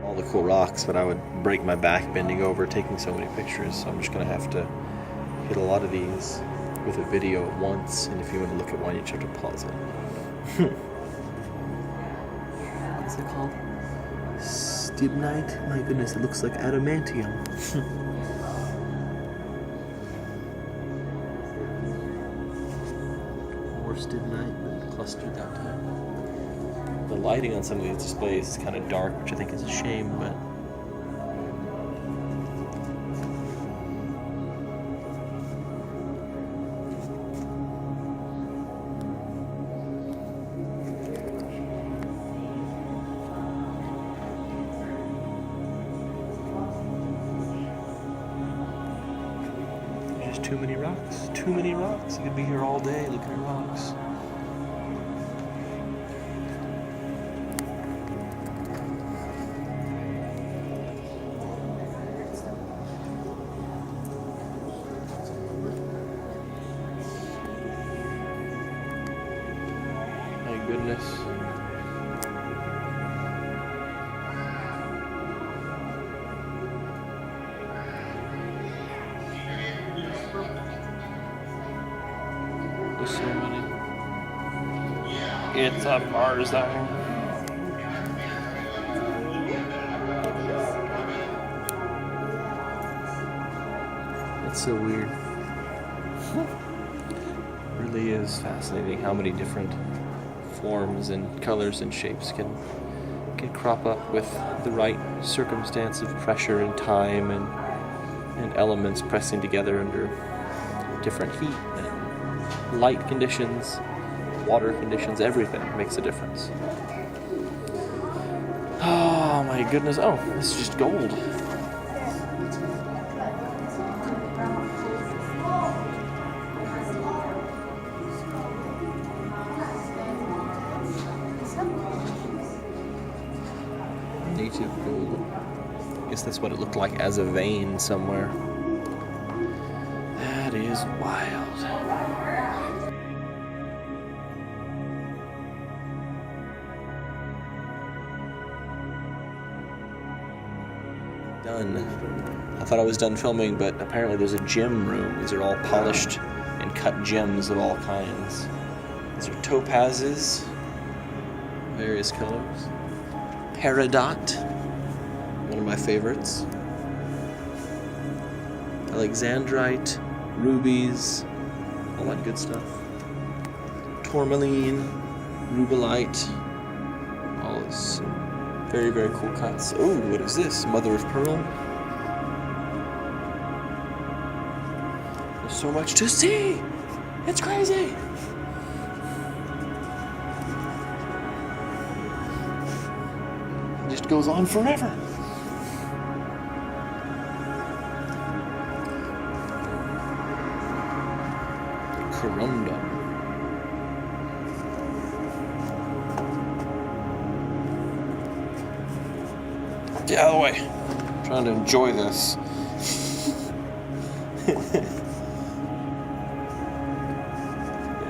All the cool rocks, but I would break my back bending over taking so many pictures, so I'm just gonna have to hit a lot of these with a video at once, and if you want to look at one, you just have to pause it. What's it called? Stibnite? My goodness, it looks like adamantium. More stibnite, but clustered that time. The lighting on some of these displays is kind of dark, which I think is a shame, but there's too many rocks. Too many rocks. You could be here all day looking at rocks. Goodness. There's so many. It's a Barzone. That's so weird. Really is fascinating how many different forms and colors and shapes can crop up with the right circumstance of pressure and time and elements pressing together under different heat and light conditions, water conditions. Everything makes a difference. Oh my goodness. Oh, this is just gold. Native gold. I guess that's what it looked like as a vein somewhere. That is wild. Done. I thought I was done filming, but apparently there's a gem room. These are all polished and cut gems of all kinds. These are topazes, various colors. Peridot, one of my favorites. Alexandrite, rubies, all that good stuff. Tourmaline, rubellite, all this very, very cool cuts. Oh, what is this? Mother of pearl. There's so much to see. It's crazy. It just goes on forever. Corundum. Get out of the way. I'm trying to enjoy this.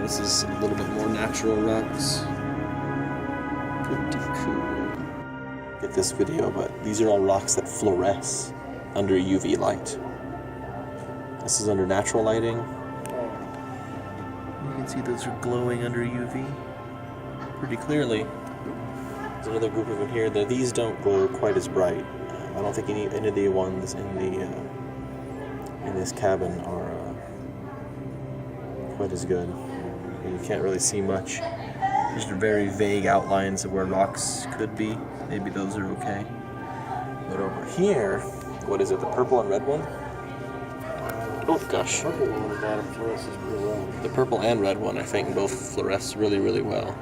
This is a little bit more natural rocks. Pretty cool. Get this video, but these are all rocks that fluoresce under UV light. This is under natural lighting. You can see those are glowing under UV pretty clearly. There's another group of them here. These don't glow quite as bright. I don't think any of the ones in this cabin are quite as good. You can't really see much. There's very vague outlines of where rocks could be. Maybe those are okay. But over here, what is it? The purple and red one? Oh gosh. The purple one fluoresces pretty well. The purple and red one, I think, both fluoresce really, really well.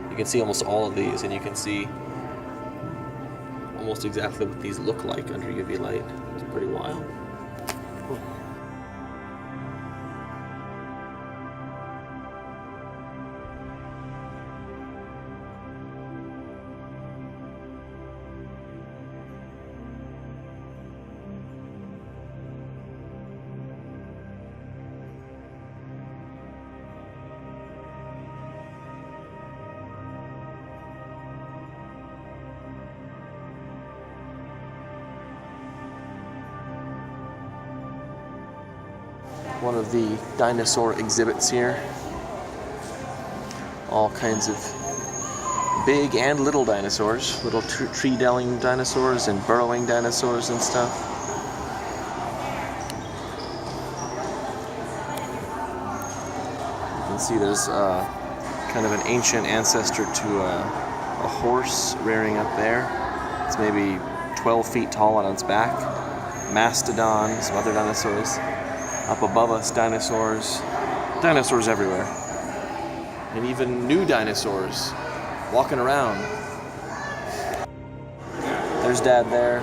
You can see almost all of these, and you can see almost exactly what these look like under UV light. It's pretty wild. One of the dinosaur exhibits here. All kinds of big and little dinosaurs, little tree-dwelling dinosaurs and burrowing dinosaurs and stuff. You can see there's kind of an ancient ancestor to a horse rearing up there. It's maybe 12 feet tall on its back. Mastodon, some other dinosaurs. Up above us, dinosaurs everywhere. And even new dinosaurs walking around. There's Dad there.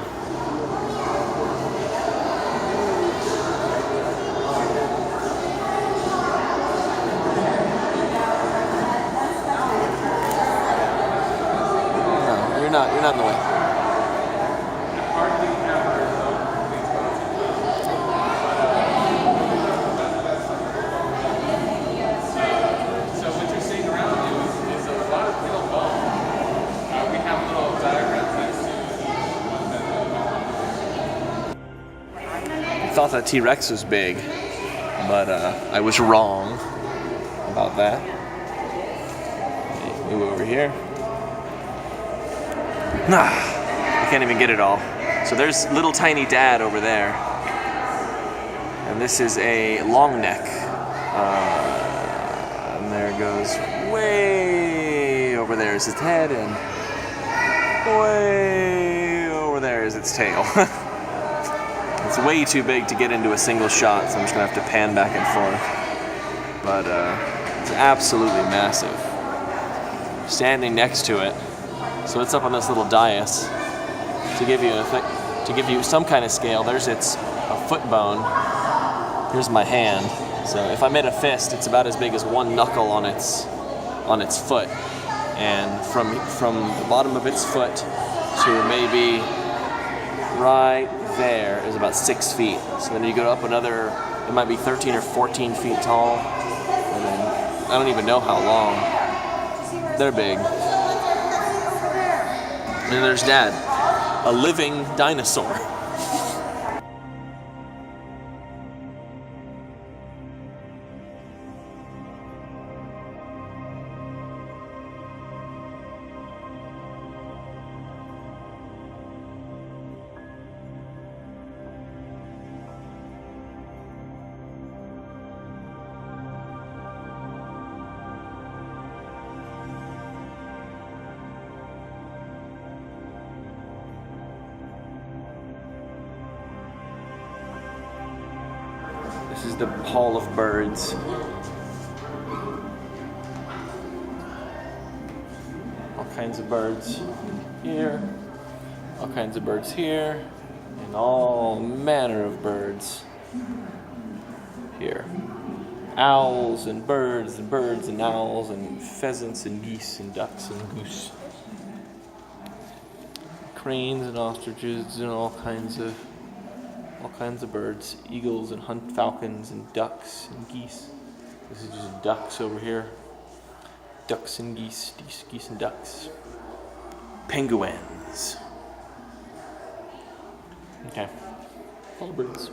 No, you're not in the way. I thought that T-Rex was big, but I was wrong about that. Okay, move over here. I can't even get it all. So there's little tiny Dad over there, and this is a long neck. And there it goes. Way over there is its head, and way over there is its tail. It's way too big to get into a single shot, so I'm just gonna have to pan back and forth. But it's absolutely massive. Standing next to it, so it's up on this little dais. To give you some kind of scale, there's a foot bone. Here's my hand. So if I made a fist, it's about as big as one knuckle on its foot, and from the bottom of its foot to maybe right there is about 6 feet. So then you go up another, it might be 13 or 14 feet tall, and then I don't even know how long. They're big. And there's Dad, a living dinosaur. This is the Hall of Birds. All kinds of birds here, all kinds of birds here, and all manner of birds here. Owls and birds and owls and pheasants and geese and ducks and goose. Cranes and ostriches and all kinds of birds, eagles and falcons and ducks and geese. This is just ducks over here. Ducks and geese, geese and ducks. Penguins. Okay. All birds.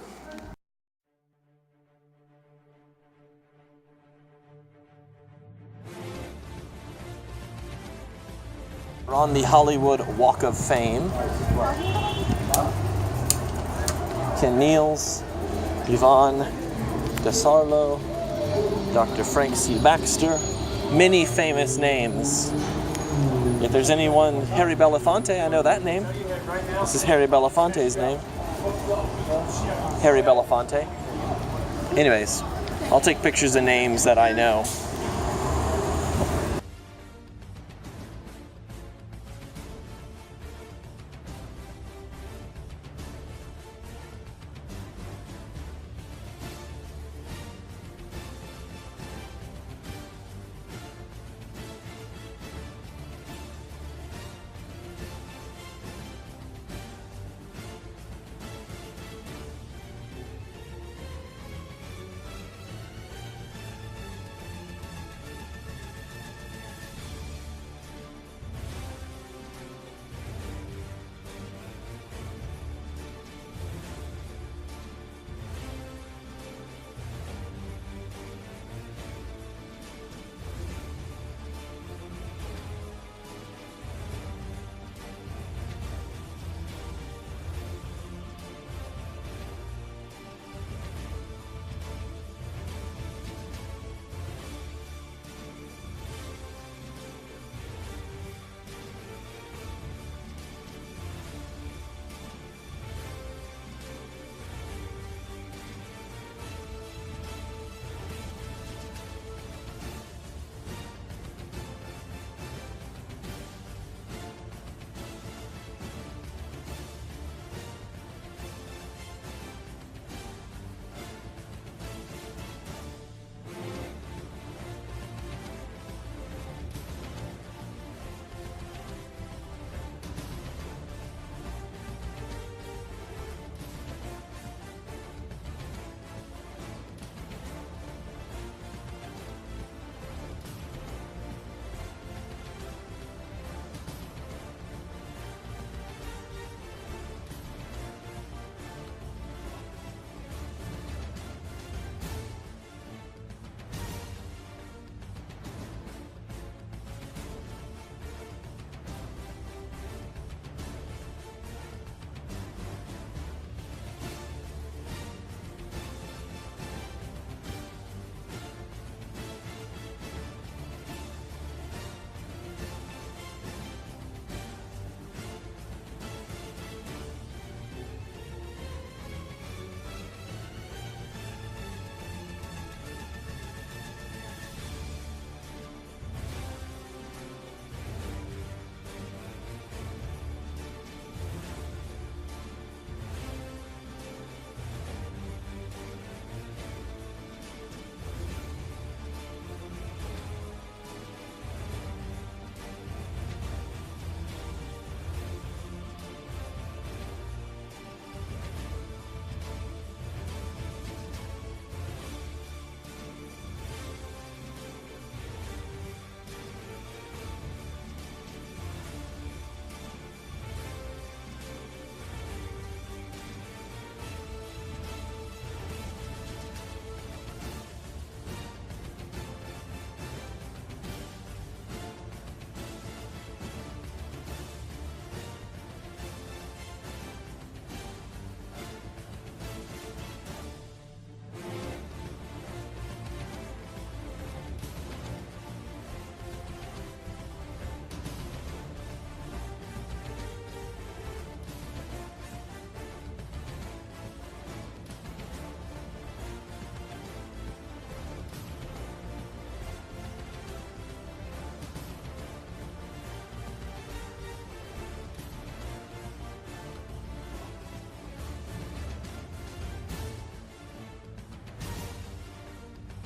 We're on the Hollywood Walk of Fame. Ken Niels, Yvonne DeSarlo, Dr. Frank C. Baxter, many famous names. If there's anyone, Harry Belafonte, I know that name. This is Harry Belafonte's name. Harry Belafonte. Anyways, I'll take pictures of names that I know.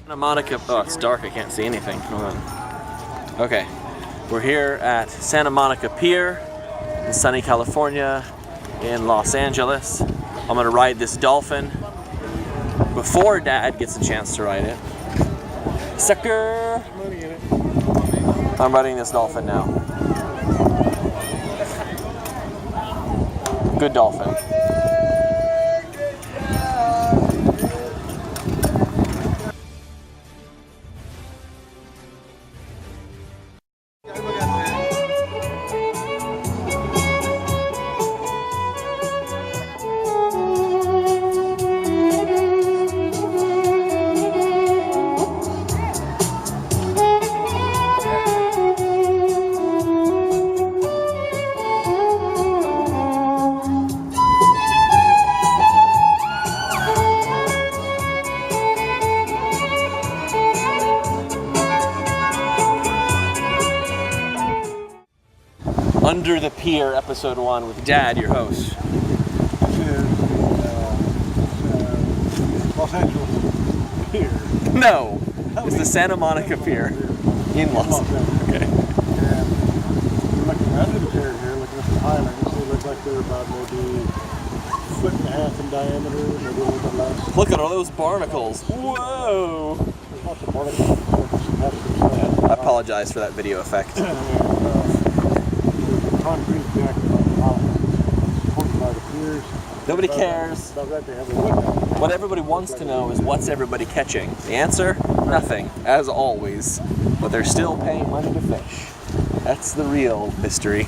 Santa Monica, oh, it's dark, I can't see anything. Hold on. Okay, we're here at Santa Monica Pier in sunny California in Los Angeles. I'm gonna ride this dolphin before Dad gets a chance to ride it. Sucker! Money in it. I'm riding this dolphin now. Good dolphin. Under the Pier, episode 1 with Dad, your host. This is Los Angeles Pier. No, it's the Santa Monica Pier in Los Angeles. Okay. And you're looking under the pier here, looking at the islands. They look like they're about maybe a foot and a half in diameter, maybe a little bit less. Look at all those barnacles. Whoa! There's lots of barnacles. I apologize for that video effect. Concrete deck supported by the piers. Nobody cares. Above that they have a wood. What everybody wants to know is what's everybody catching? The answer? Nothing, as always. But they're still paying money to fish. That's the real mystery.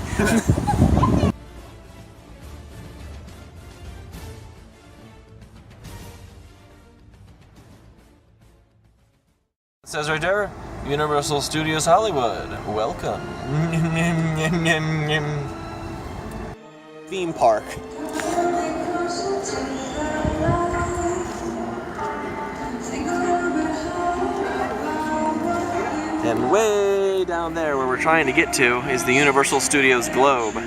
It says right there, Universal Studios Hollywood. Welcome. Theme park. And way down there where we're trying to get to is the Universal Studios Globe.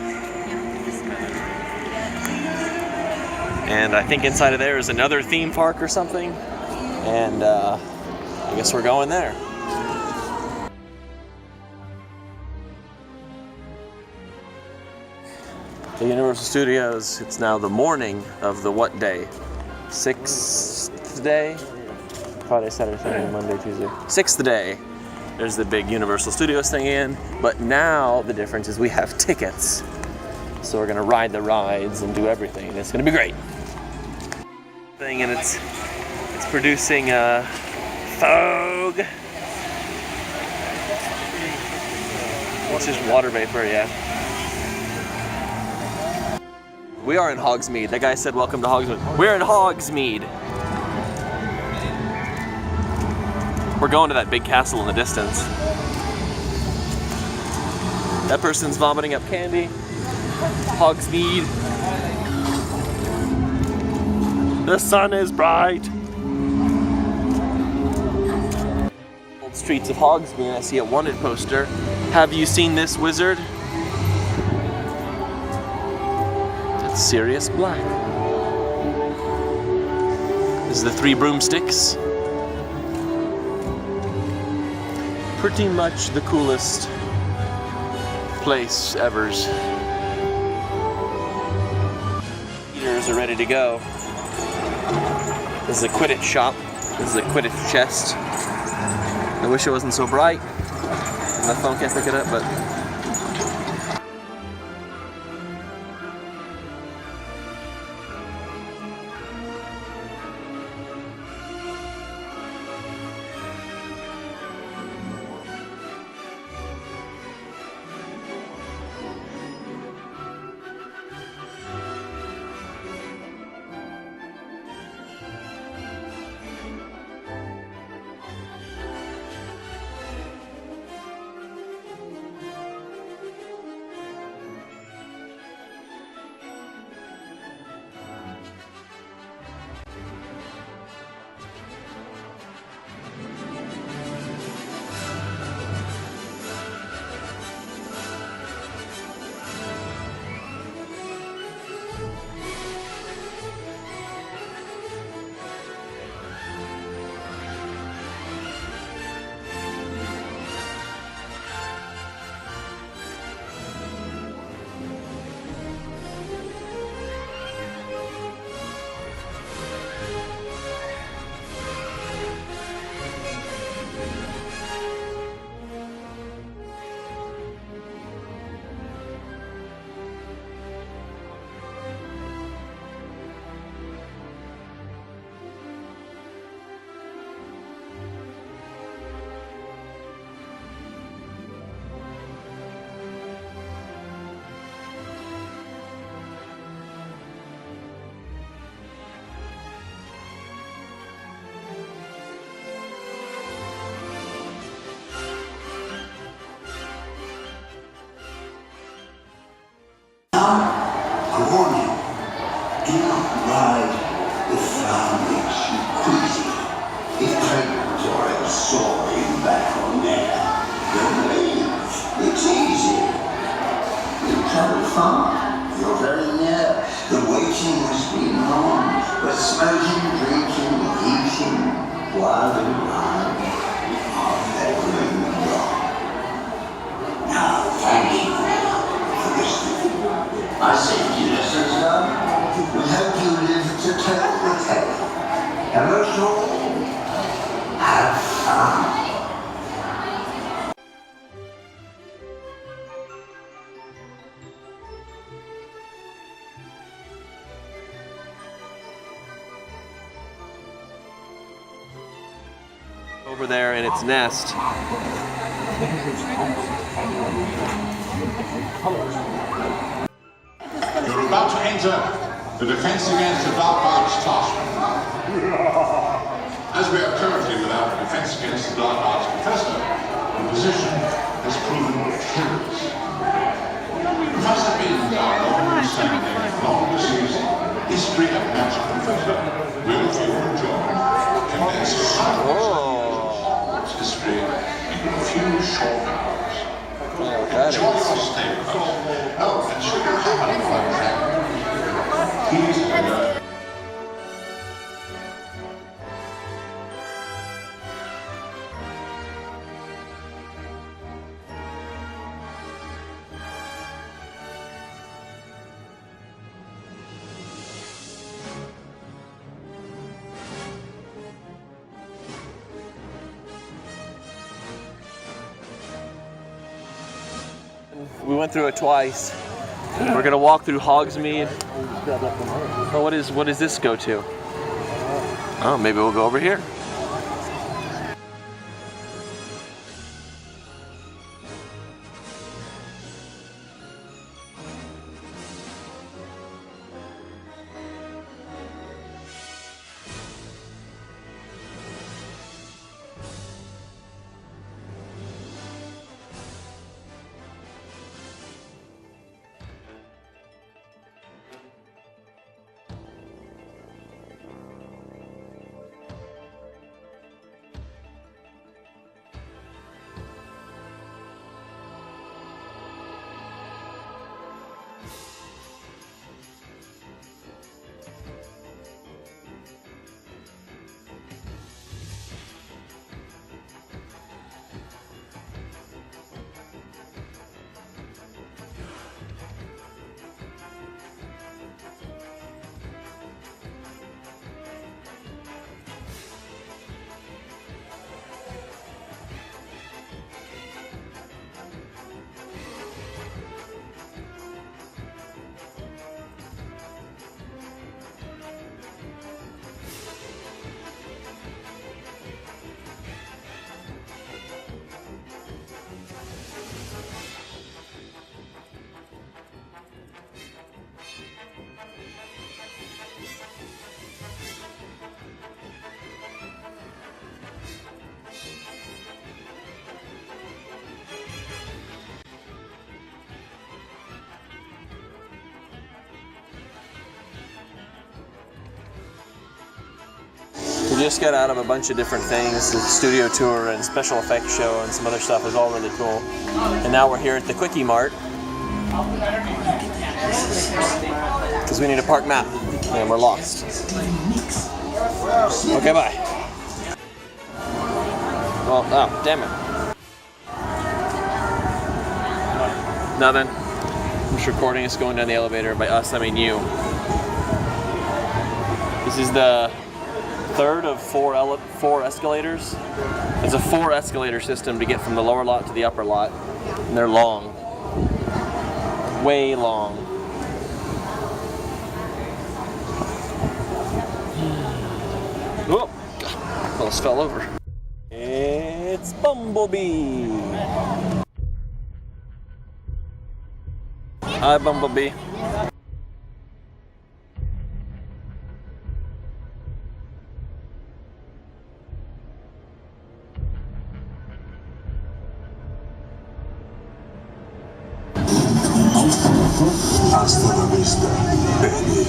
And I think inside of there is another theme park or something. And I guess we're going there. The Universal Studios, it's now the morning of the what day? 6th day? Friday, Saturday, Sunday, Monday, Tuesday. 6th day. There's the big Universal Studios thing in, but now the difference is we have tickets. So we're gonna ride the rides and do everything, and it's gonna be great. And it's producing fog. It's just water vapor, yeah. We are in Hogsmeade. That guy said, welcome to Hogsmeade. We're in Hogsmeade. We're going to that big castle in the distance. That person's vomiting up candy. Hogsmeade. The sun is bright. Old streets of Hogsmeade. I see a wanted poster. Have you seen this wizard? That's Sirius Black. This is the Three Broomsticks. Pretty much the coolest place ever's. Eaters are ready to go. This is a Quidditch shop. This is a Quidditch chest. I wish it wasn't so bright. My phone can't pick it up, but over there in its nest. You're about to enter the Defense Against the Dark Arts task. As we are currently without a Defense Against the Dark Arts professor, the position has proven perilous. Professor Bin's our long-standing, long-deceased history of magic professor will, for your enjoyment, condense Hogwarts history into a few short hours. Enjoy your stay with us. Oh, and should you happen to find that, please enjoy. We went through it twice. We're gonna walk through Hogsmeade. Oh, what does this go to? Oh, maybe we'll go over here. We just got out of a bunch of different things, the studio tour and special effects show and some other stuff is all really cool. And now we're here at the Quickie Mart because we need a park map and we're lost. Okay, bye. Well, oh, damn it. Nothing. I'm just recording us going down the elevator. By us, I mean you. This is the third of four escalators. It's a 4 escalator system to get from the lower lot to the upper lot. And they're long. Way long. Whoa! Almost fell over. It's Bumblebee! Hi, Bumblebee. Hasta la vista, baby.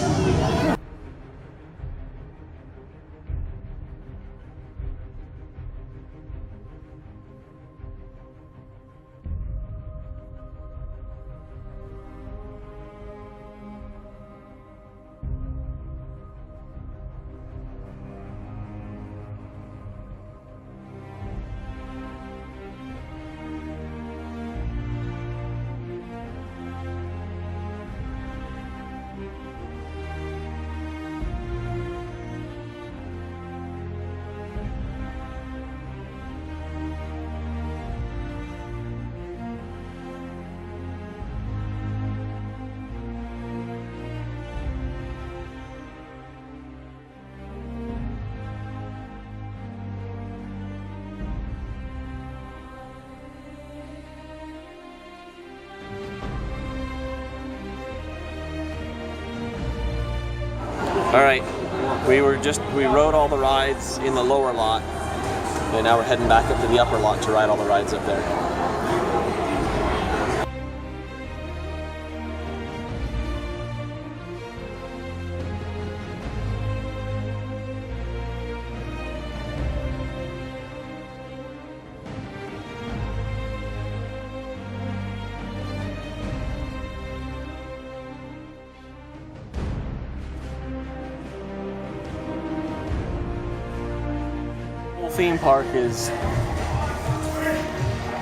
All right, we rode all the rides in the lower lot, and now we're heading back up to the upper lot to ride all the rides up there. Theme park is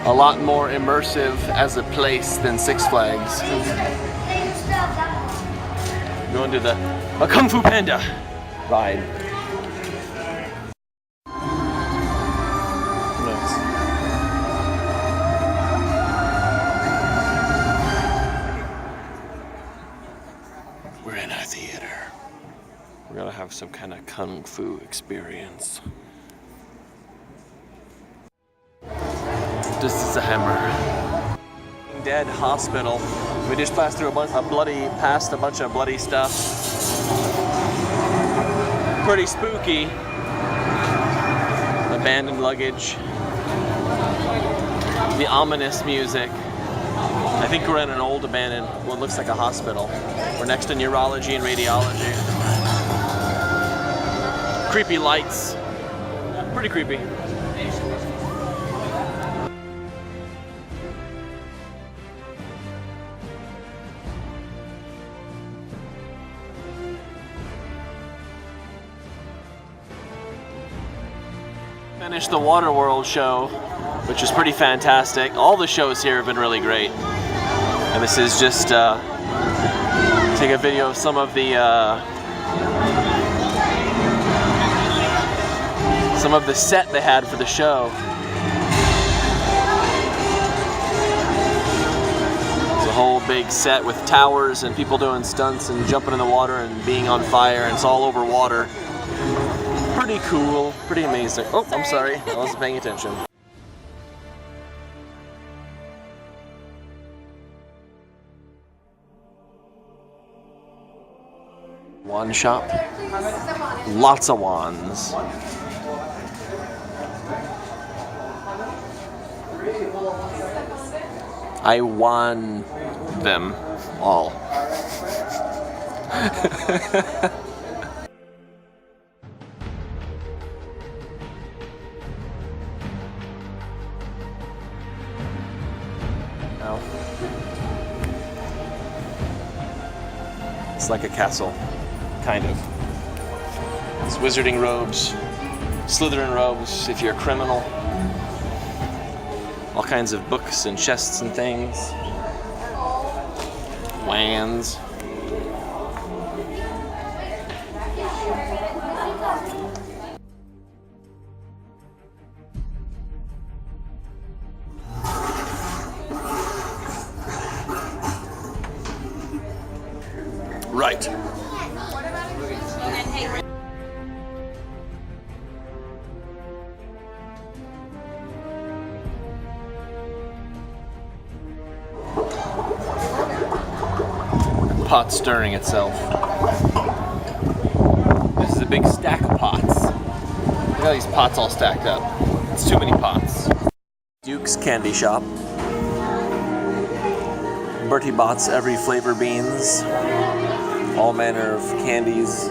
a lot more immersive as a place than Six Flags. Going to a Kung Fu Panda ride. Nice. We're in a theater. We're gonna have some kind of Kung Fu experience. This is a hammer. Dead hospital. We just passed through past a bunch of bloody stuff. Pretty spooky. Abandoned luggage. The ominous music. I think we're in an old abandoned, what looks like a hospital. We're next to neurology and radiology. Creepy lights. Pretty creepy. Finished the Waterworld show, which is pretty fantastic. All the shows here have been really great. And this is just take a video of some of the set they had for the show. It's a whole big set with towers and people doing stunts and jumping in the water and being on fire, and it's all over water. Pretty cool, pretty amazing. Oh, I'm sorry, I wasn't paying attention. Wand shop. Lots of wands. I won them all. It's like a castle, kind of. It's wizarding robes, Slytherin robes if you're a criminal. All kinds of books and chests and things. Wands. Right. Pot stirring itself. This is a big stack of pots. Look at all these pots all stacked up. It's too many pots. Duke's Candy Shop. Bertie Bott's Every Flavor Beans. All manner of candies.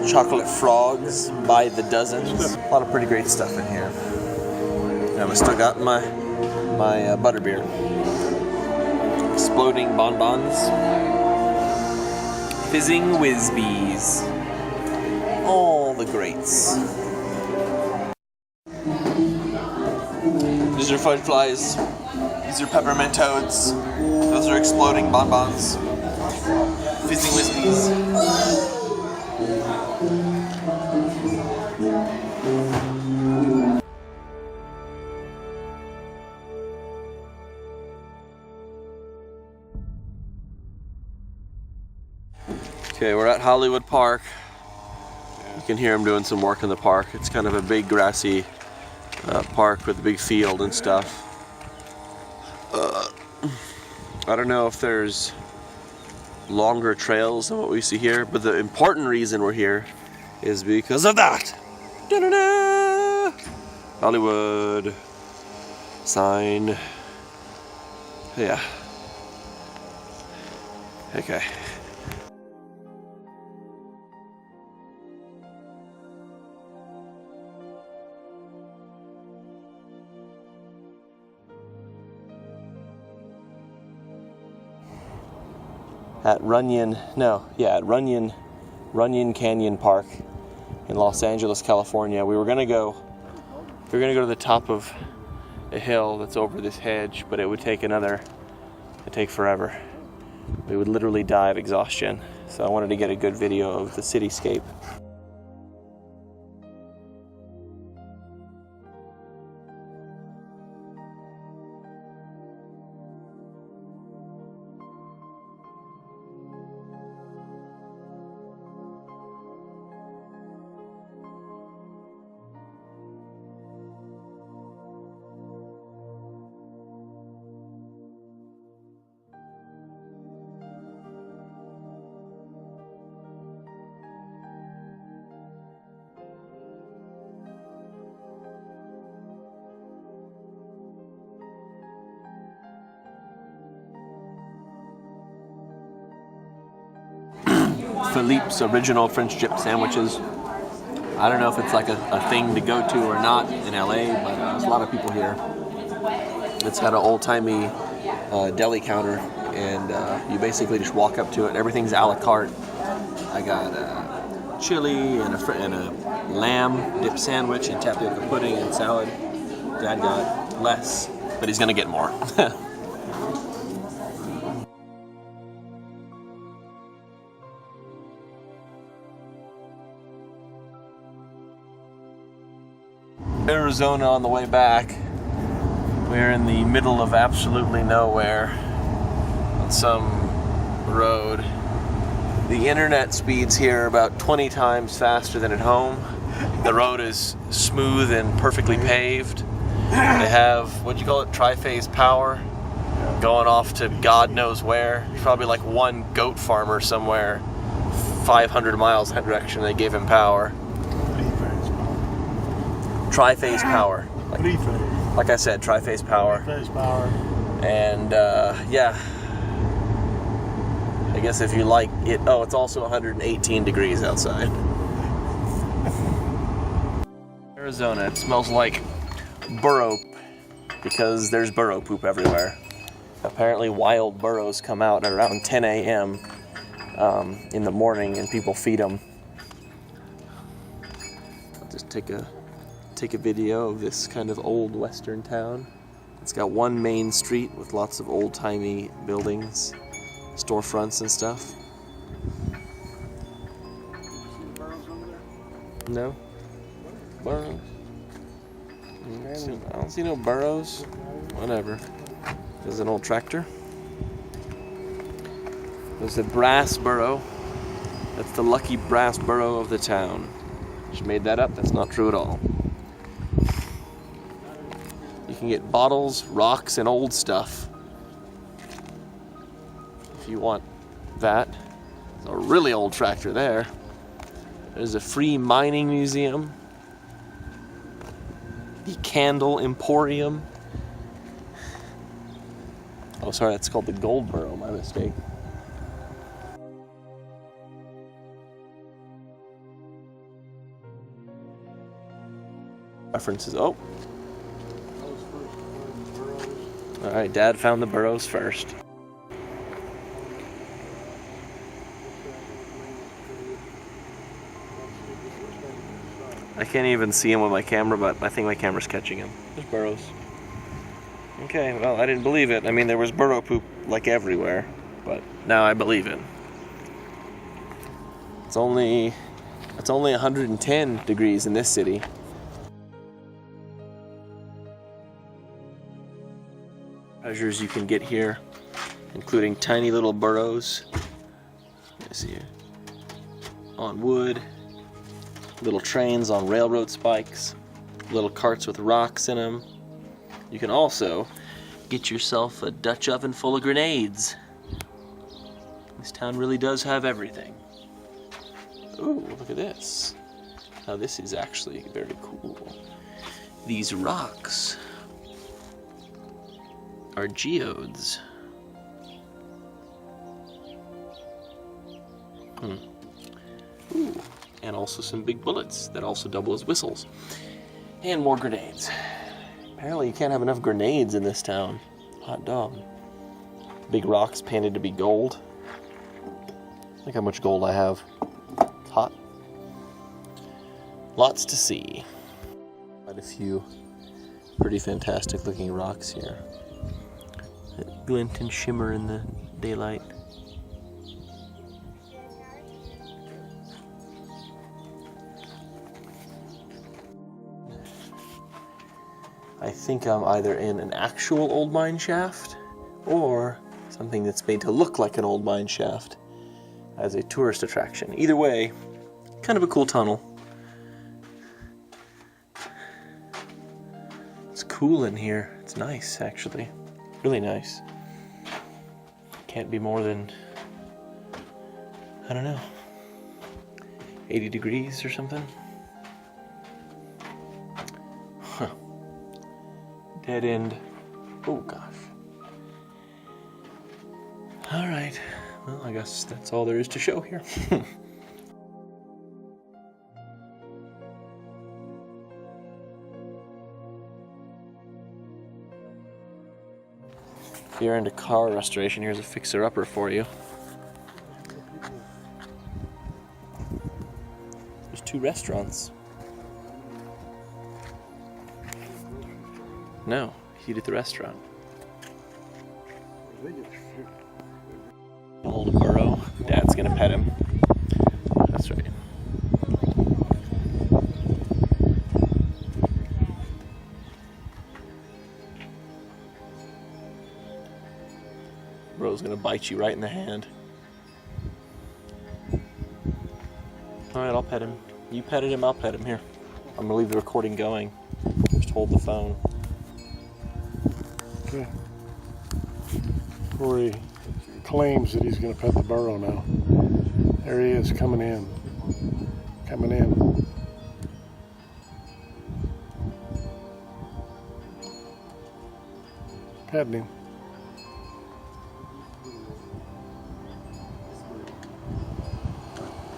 Chocolate frogs by the dozens. A lot of pretty great stuff in here. And I still got my butterbeer. Exploding bonbons. Fizzing Whizbees. All the greats. These are fudge flies. These are peppermint toads. Those are exploding bonbons. Fizzing Whizbees. Okay, we're at Hollywood Park. You can hear them doing some work in the park. It's kind of a big grassy park with a big field and stuff. I don't know if there's longer trails than what we see here, but the important reason we're here is because of that. Da-da-da! Hollywood sign. Yeah. Okay. At Runyon Canyon Park in Los Angeles, California. We were gonna go to the top of a hill that's over this hedge, but it'd take forever. We would literally die of exhaustion. So I wanted to get a good video of the cityscape. Philippe's original French dip sandwiches. I don't know if it's like a thing to go to or not in LA, but there's a lot of people here. It's got an old-timey deli counter, and you basically just walk up to it. Everything's a la carte. I got chili and a lamb dip sandwich and tapioca pudding and salad. Dad got less, but he's gonna get more. Arizona on the way back. We're in the middle of absolutely nowhere on some road. The internet speeds here about 20 times faster than at home. The road is smooth and perfectly paved. They have, what'd you call it, tri-phase power going off to God knows where. There's probably like one goat farmer somewhere 500 miles in that direction. They gave him power. Tri-phase power. Like I said, tri-phase power. Tri-phase power. And yeah, I guess if you like it, oh, it's also 118 degrees outside. Arizona, it smells like burro because there's burro poop everywhere. Apparently wild burros come out at around 10 a.m. In the morning and people feed them. I'll just take a video of this kind of old western town. It's got one main street with lots of old-timey buildings, storefronts and stuff. No? Burros? I don't see no burros. Whatever. There's an old tractor. There's a brass burro. That's the lucky brass burro of the town. Just made that up. That's not true at all. You can get bottles, rocks, and old stuff if you want that. There's a really old tractor there. There's a free mining museum. The Candle Emporium. Oh, sorry, that's called the Gold Burro, my mistake. References, oh. Alright, Dad found the burros first. I can't even see him with my camera, but I think my camera's catching him. There's burros. Okay, well, I didn't believe it. I mean, there was burro poop like everywhere, but now I believe it. It's only 110 degrees in this city. Treasures you can get here, including tiny little burros. Let me see here. On wood, little trains on railroad spikes, little carts with rocks in them. You can also get yourself a Dutch oven full of grenades. This town really does have everything. Ooh, look at this. Now this is actually very cool. These rocks are geodes. Ooh, and also some big bullets that also double as whistles. And more grenades. Apparently you can't have enough grenades in this town. Hot dog. Big rocks painted to be gold. Look how much gold I have. It's hot. Lots to see. Quite a few pretty fantastic looking rocks here that glint and shimmer in the daylight. I think I'm either in an actual old mine shaft or something that's made to look like an old mine shaft as a tourist attraction. Either way, kind of a cool tunnel. It's cool in here. It's nice, actually. Really nice. Can't be more than, I don't know, 80 degrees or something. Huh. Dead end. Oh gosh. Alright. Well, I guess that's all there is to show here. If you're into car restoration, here's a fixer-upper for you. There's 2 restaurants. No, he'd at the restaurant. Old burro. Dad's gonna pet him. That's right. Burro's gonna bite you right in the hand. Alright, I'll pet him. You petted him, I'll pet him. Here. I'm gonna leave the recording going. Just hold the phone. Okay. Corey claims that he's going to pet the burro now. There he is, coming in. Coming in. Petting him.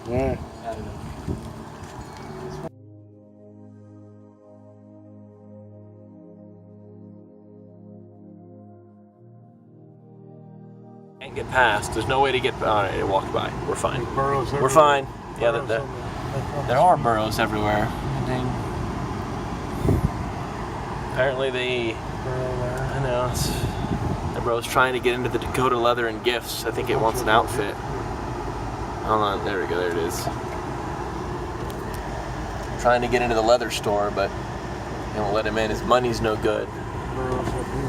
All right. Can't get past. There's no way to get. All right, walk by. We're fine. Burros We're everywhere. fine. Yeah, Burros there everywhere. are burrows everywhere. Dang. Apparently they. Burro there. I know. The bro's trying to get into the Dakota Leather and Gifts. I think it wants an outfit. Hold on. There we go. There it is. Trying to get into the leather store, but they won't let him in. His money's no good. Burros up here.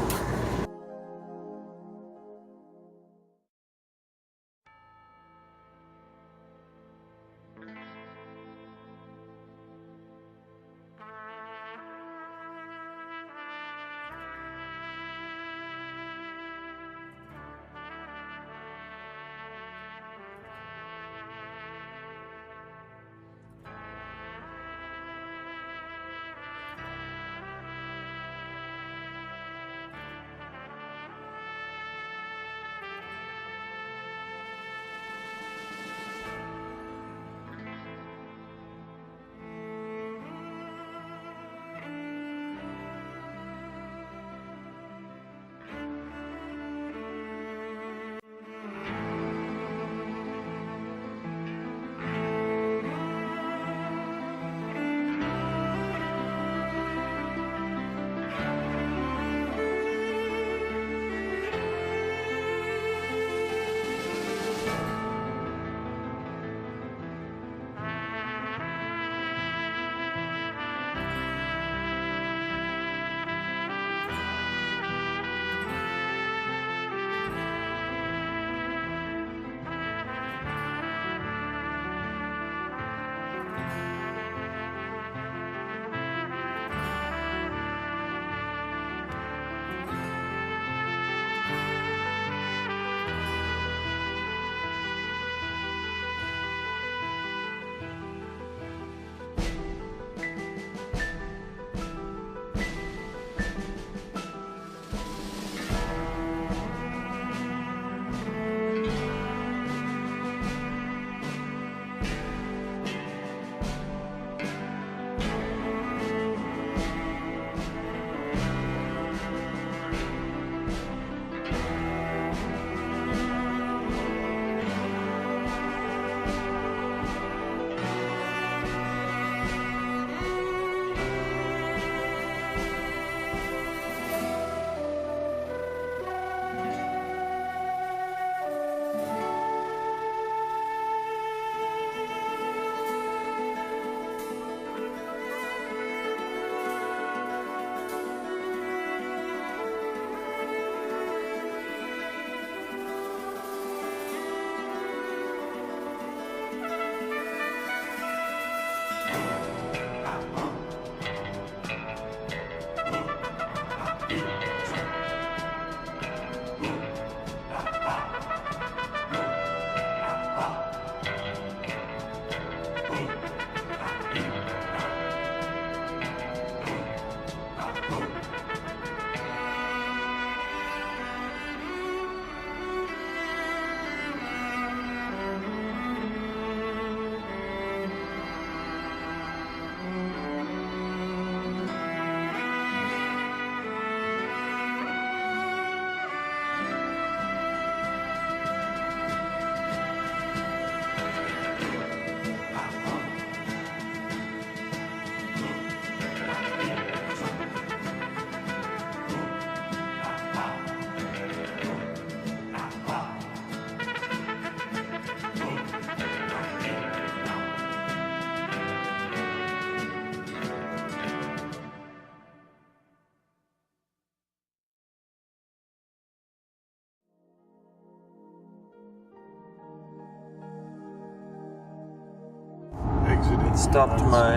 Stopped my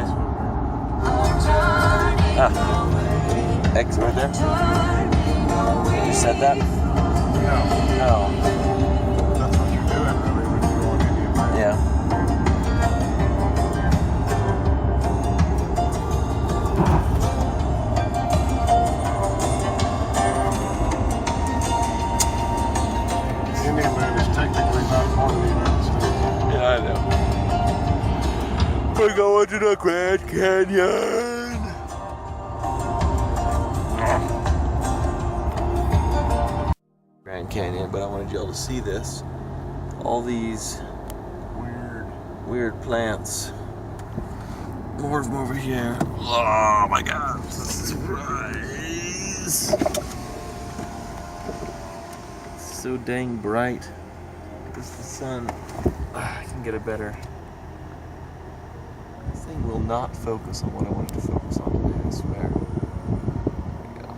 X right there. You said that? Yeah, No. that's what you're doing really when you go on Indian Highway. Yeah. Indian Land is technically not part of the United States. Yeah, I know. We're going to the Grand Canyon. Grand Canyon, but I wanted y'all to see this. All these weird plants. More of them over here. Oh my God! Surprise! It's so dang bright. Because the sun. I can get a better. This thing will not focus on what I want it to focus on. I swear. There we go.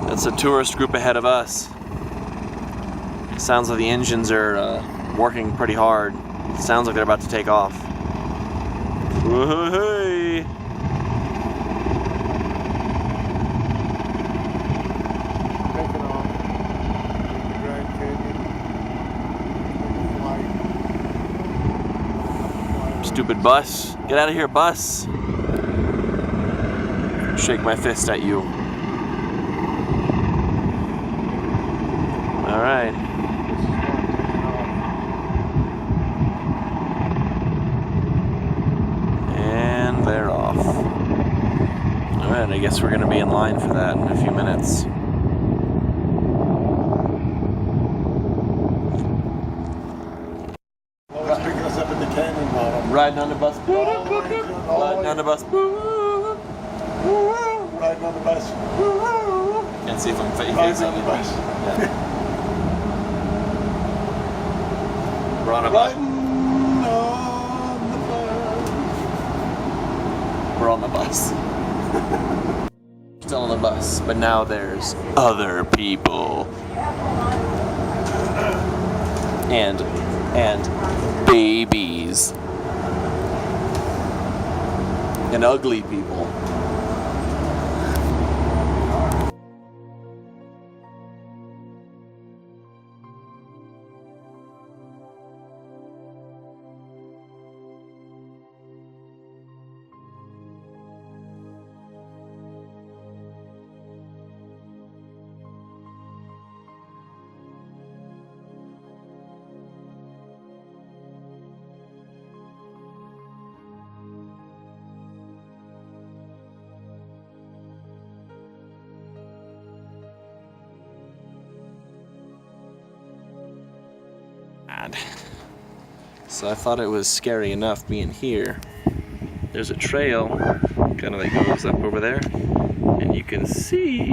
That's a tourist group ahead of us. Sounds like the engines are working pretty hard. Sounds like they're about to take off. Whoa-hey! Taking off the Grand Canyon. Flight. Stupid bus. Get out of here, bus. Shake my fist at you. All right. This is one taking off. And they're off. All right, I guess we're gonna be in line for that in a few minutes. Well, it's picking us up at the canyon bottom. Riding on the bus. Riding on the bus. Riding on the bus. Can't see if I'm Riding facing on the it. bus. Yeah. We're on a bus. Riding on the bus. We're on the bus. Still on the bus, but now there's other people. And babies. And ugly people. So I thought it was scary enough being here. There's a trail kind of that goes up over there, and you can see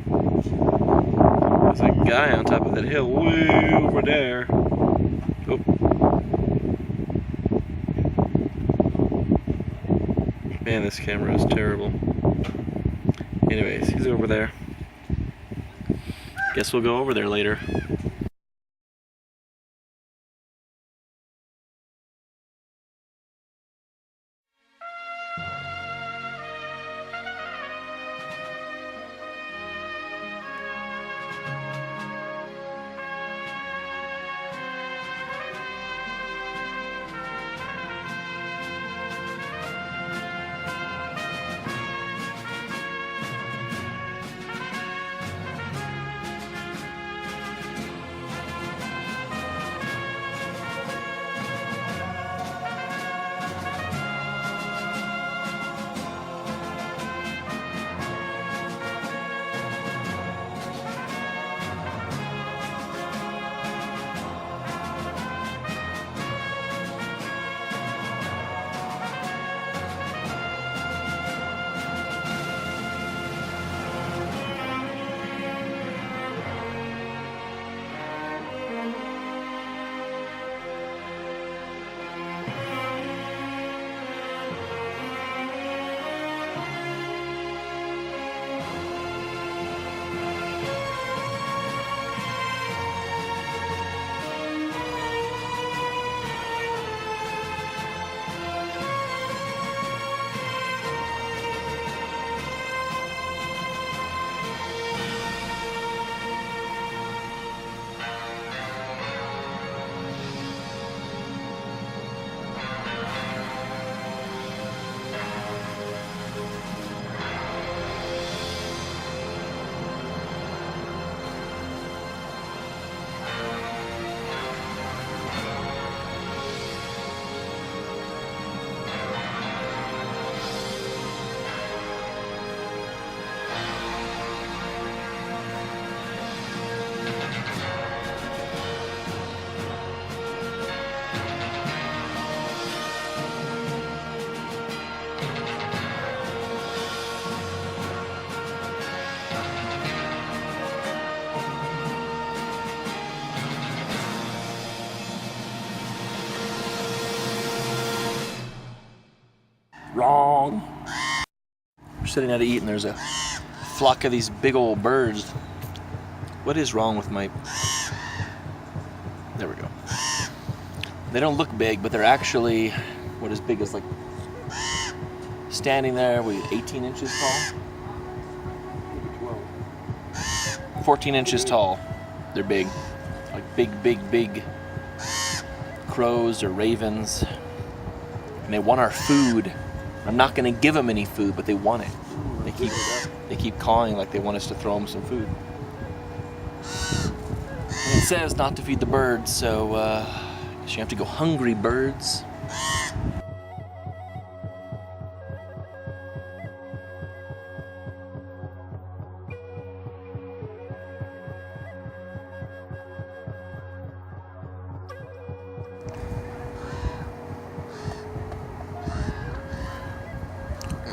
there's a guy on top of that hill way over there. Oh. Man, this camera is terrible. Anyways, he's over there. Guess we'll go over there later. Wrong. We're sitting down to eat and there's a flock of these big old birds. What is wrong with my... There we go. They don't look big, but they're actually, what is big is like standing there with 18 inches tall. 14 inches tall. They're big. Like big crows or ravens. And they want our food. I'm not going to give them any food, but they want it. They keep cawing like they want us to throw them some food. And it says not to feed the birds, so I guess you have to go hungry, birds.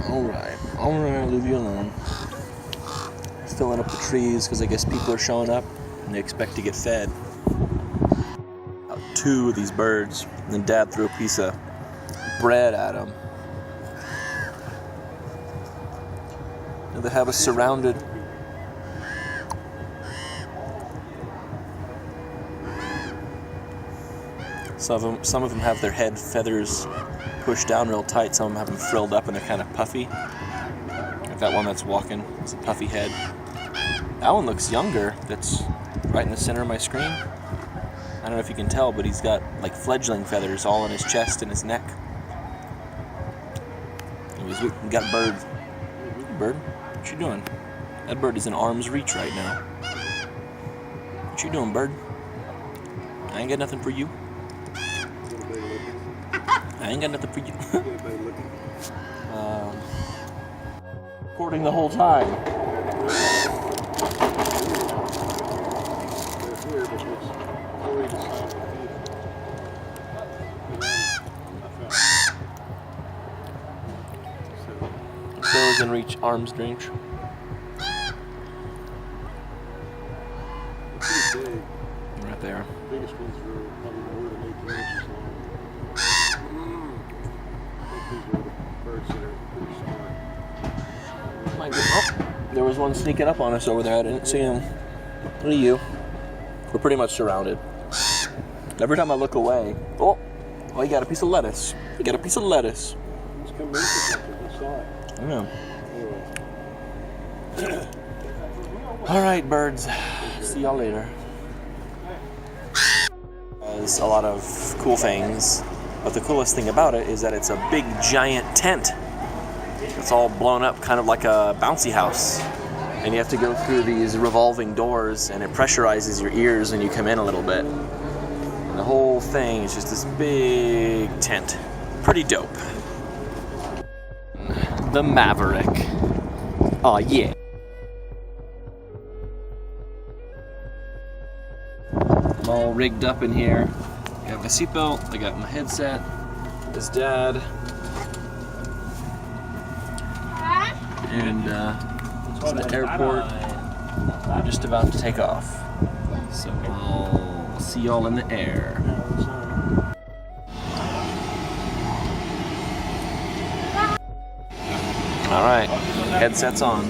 Alright, I'm gonna leave you alone. Filling up the trees because I guess people are showing up and they expect to get fed. About 2 of these birds, and then Dad threw a piece of bread at them. And they have us surrounded. Some of them have their head feathers pushed down real tight. Some of them have them frilled up and they're kind of puffy. Like that one that's walking, it's a puffy head. That one looks younger, that's right in the center of my screen. I don't know if you can tell, but he's got like fledgling feathers all on his chest and his neck. Anyways, we got a bird. Bird, what you doing? That bird is in arm's reach right now. What you doing, bird? I ain't got nothing for you. I ain't got nothing for you. Recording the whole time. Birds in reach, arm's reach. Right there. Biggest ones were probably more than 18 inches long. These were the birds that are pretty smart. Oh, there was one sneaking up on us over there. I didn't see him. What are you? We're pretty much surrounded. Every time I look away, oh, you got a piece of lettuce. You got a piece of lettuce. It's come in for something. I saw it. Yeah. Anyway. All right, birds. See y'all later. There's a lot of cool things, but the coolest thing about it is that it's a big, giant tent. It's all blown up, kind of like a bouncy house. And you have to go through these revolving doors, and it pressurizes your ears when you come in a little bit. And the whole thing is just this big tent. Pretty dope. The Maverick. Aw, yeah. I'm all rigged up in here. I got my seatbelt, I got my headset, his dad. And it's the airport. We're just about to take off. So I'll see y'all in the air. All right, headsets on.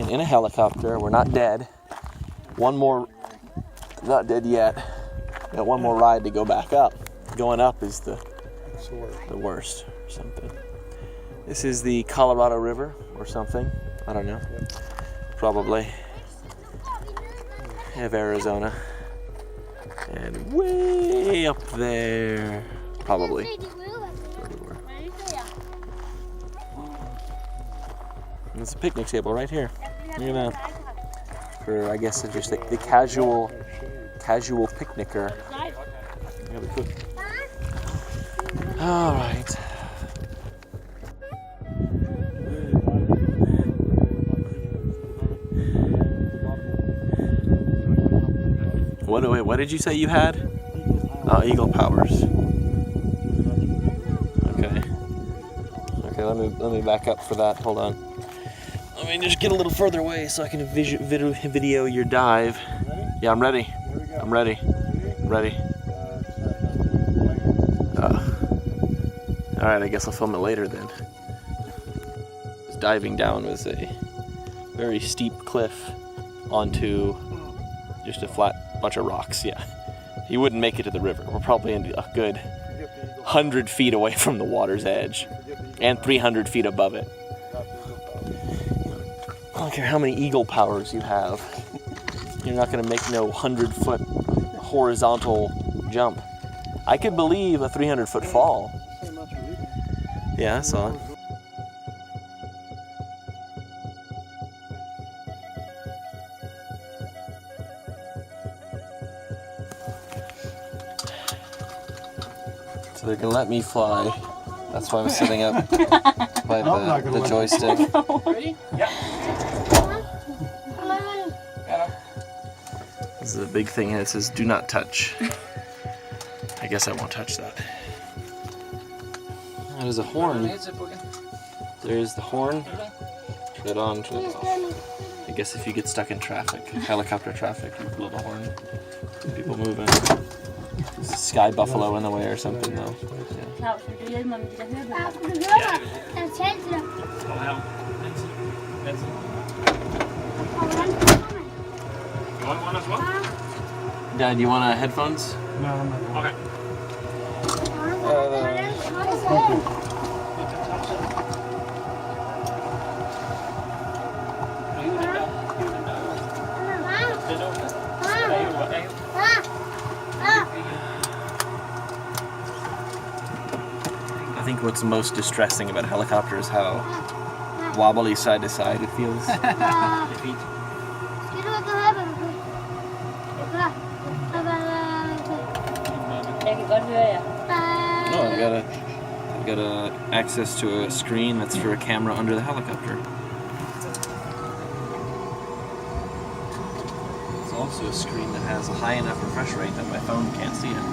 in a helicopter. We're not dead. One more, not dead yet. Got one more ride to go back up. Going up is the worst or something. This is the Colorado River or something. I don't know. Probably. Of Arizona. And way up there. Probably. And there's a picnic table right here. Look at that. For, I guess, just the casual picnicker. Really cool. All right. What did you say you had? Eagle powers. Okay. Okay, let me back up for that. Hold on. Let me just get a little further away so I can video your dive. Yeah, I'm ready. I'm ready. Ready. All right, I guess I'll film it later then. Diving down was a very steep cliff onto just a flat bunch of rocks. Yeah, you wouldn't make it to the river. We're probably a good 100 feet away from the water's edge and 300 feet above it. I don't care how many eagle powers you have. You're not going to make no 100-foot horizontal jump. I could believe a 300-foot fall. Yeah, I saw it. So they're gonna let me fly. That's why I'm sitting up by the joystick. Ready? Yep. This is a big thing here. It says "Do not touch." I guess I won't touch that. There's a horn. There's the horn. Turn it on, turn it off. I guess if you get stuck in traffic, helicopter traffic, you blow the horn. People moving. There's a sky buffalo in the way or something though. Yeah. You want one as well? Dad, you want headphones? No, I'm not. Okay. I think what's most distressing about a helicopter is how wobbly side to side it feels. No, I've got access to a screen that's for a camera under the helicopter. It's also a screen that has a high enough refresh rate that my phone can't see it.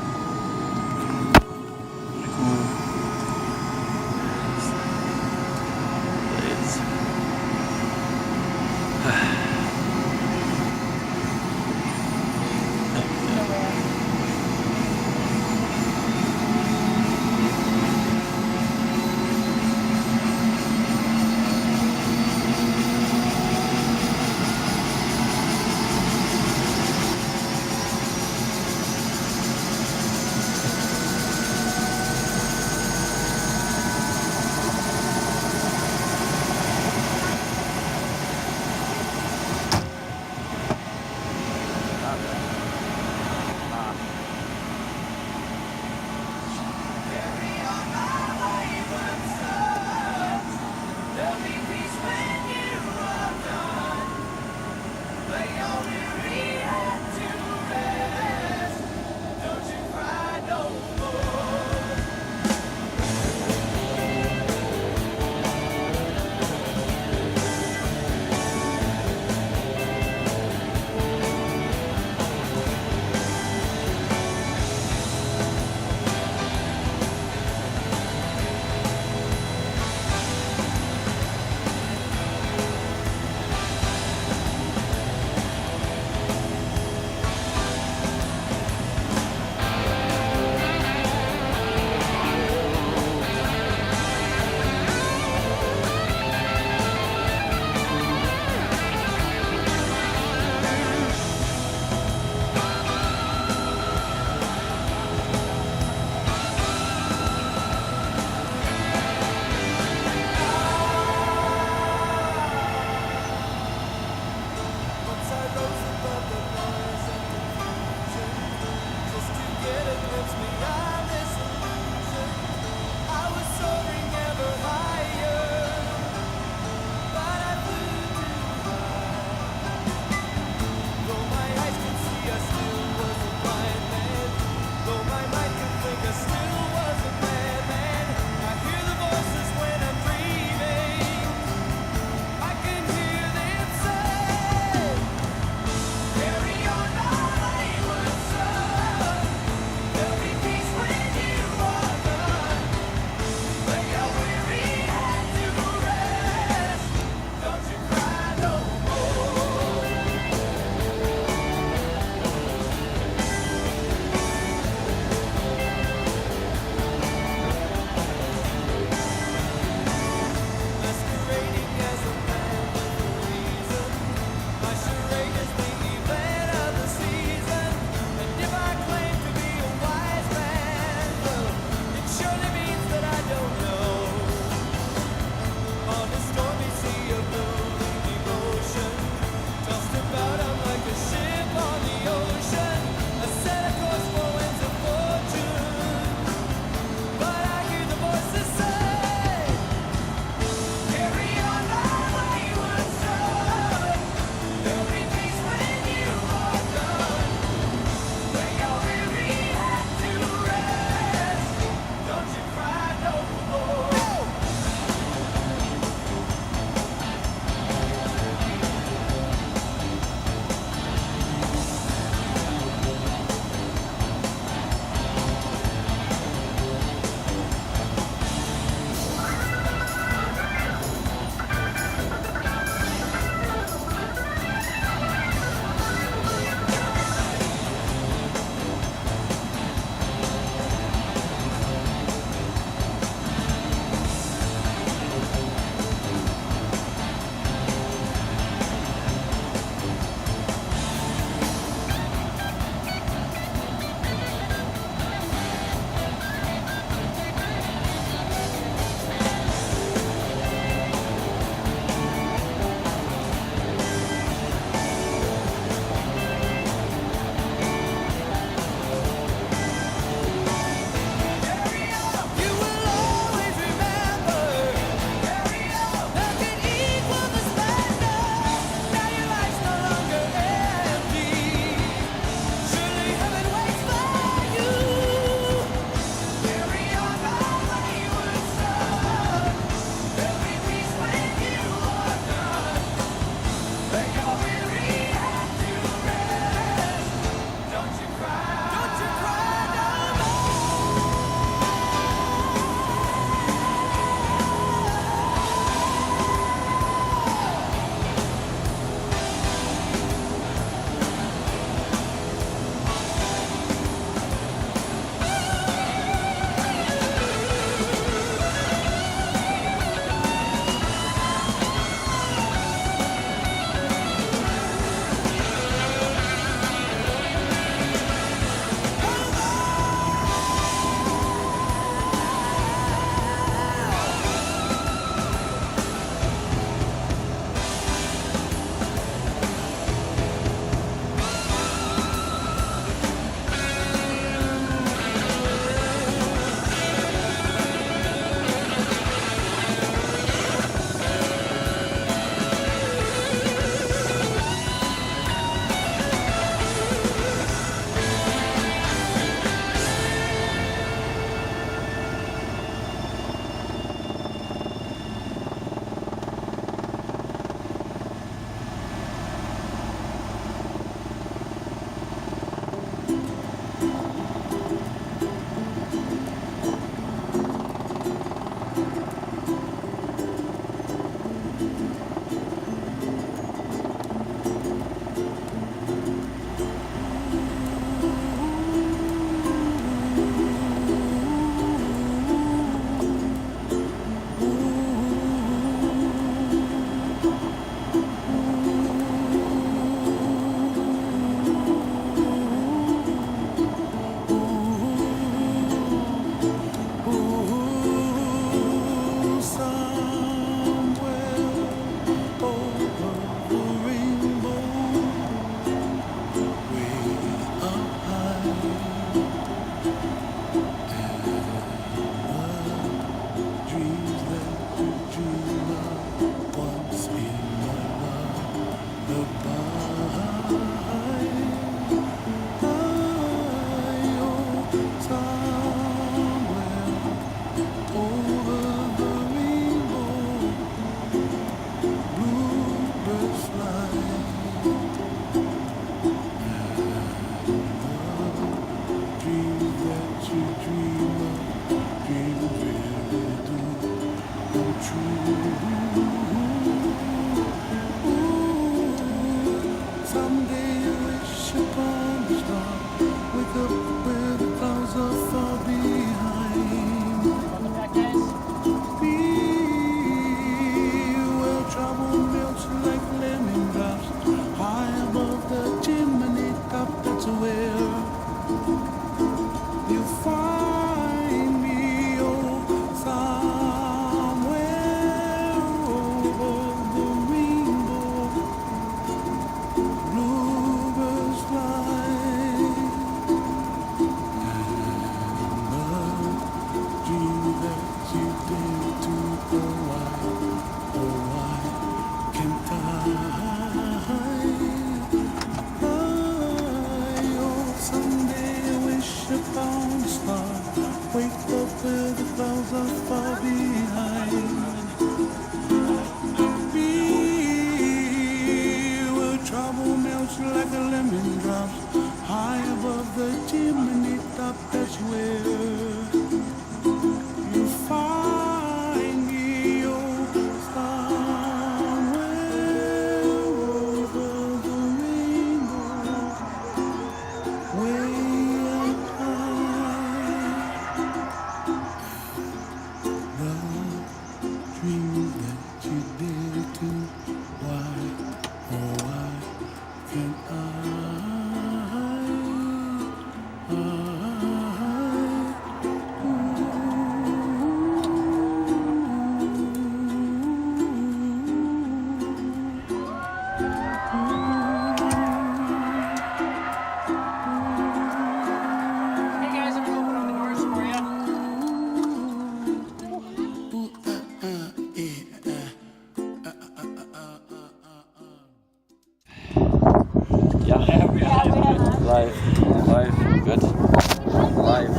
Alive. Good. Alive.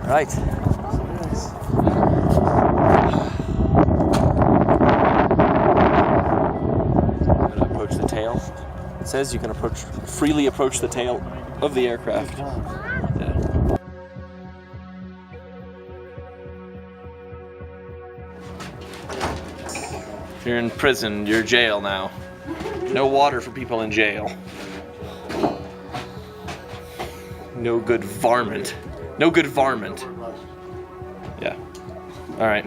All right. I'm gonna approach the tail. It says you can freely approach the tail of the aircraft. Yeah. If you're in prison, you're jail now. No water for people in jail. No good varmint. No good varmint. Yeah. All right.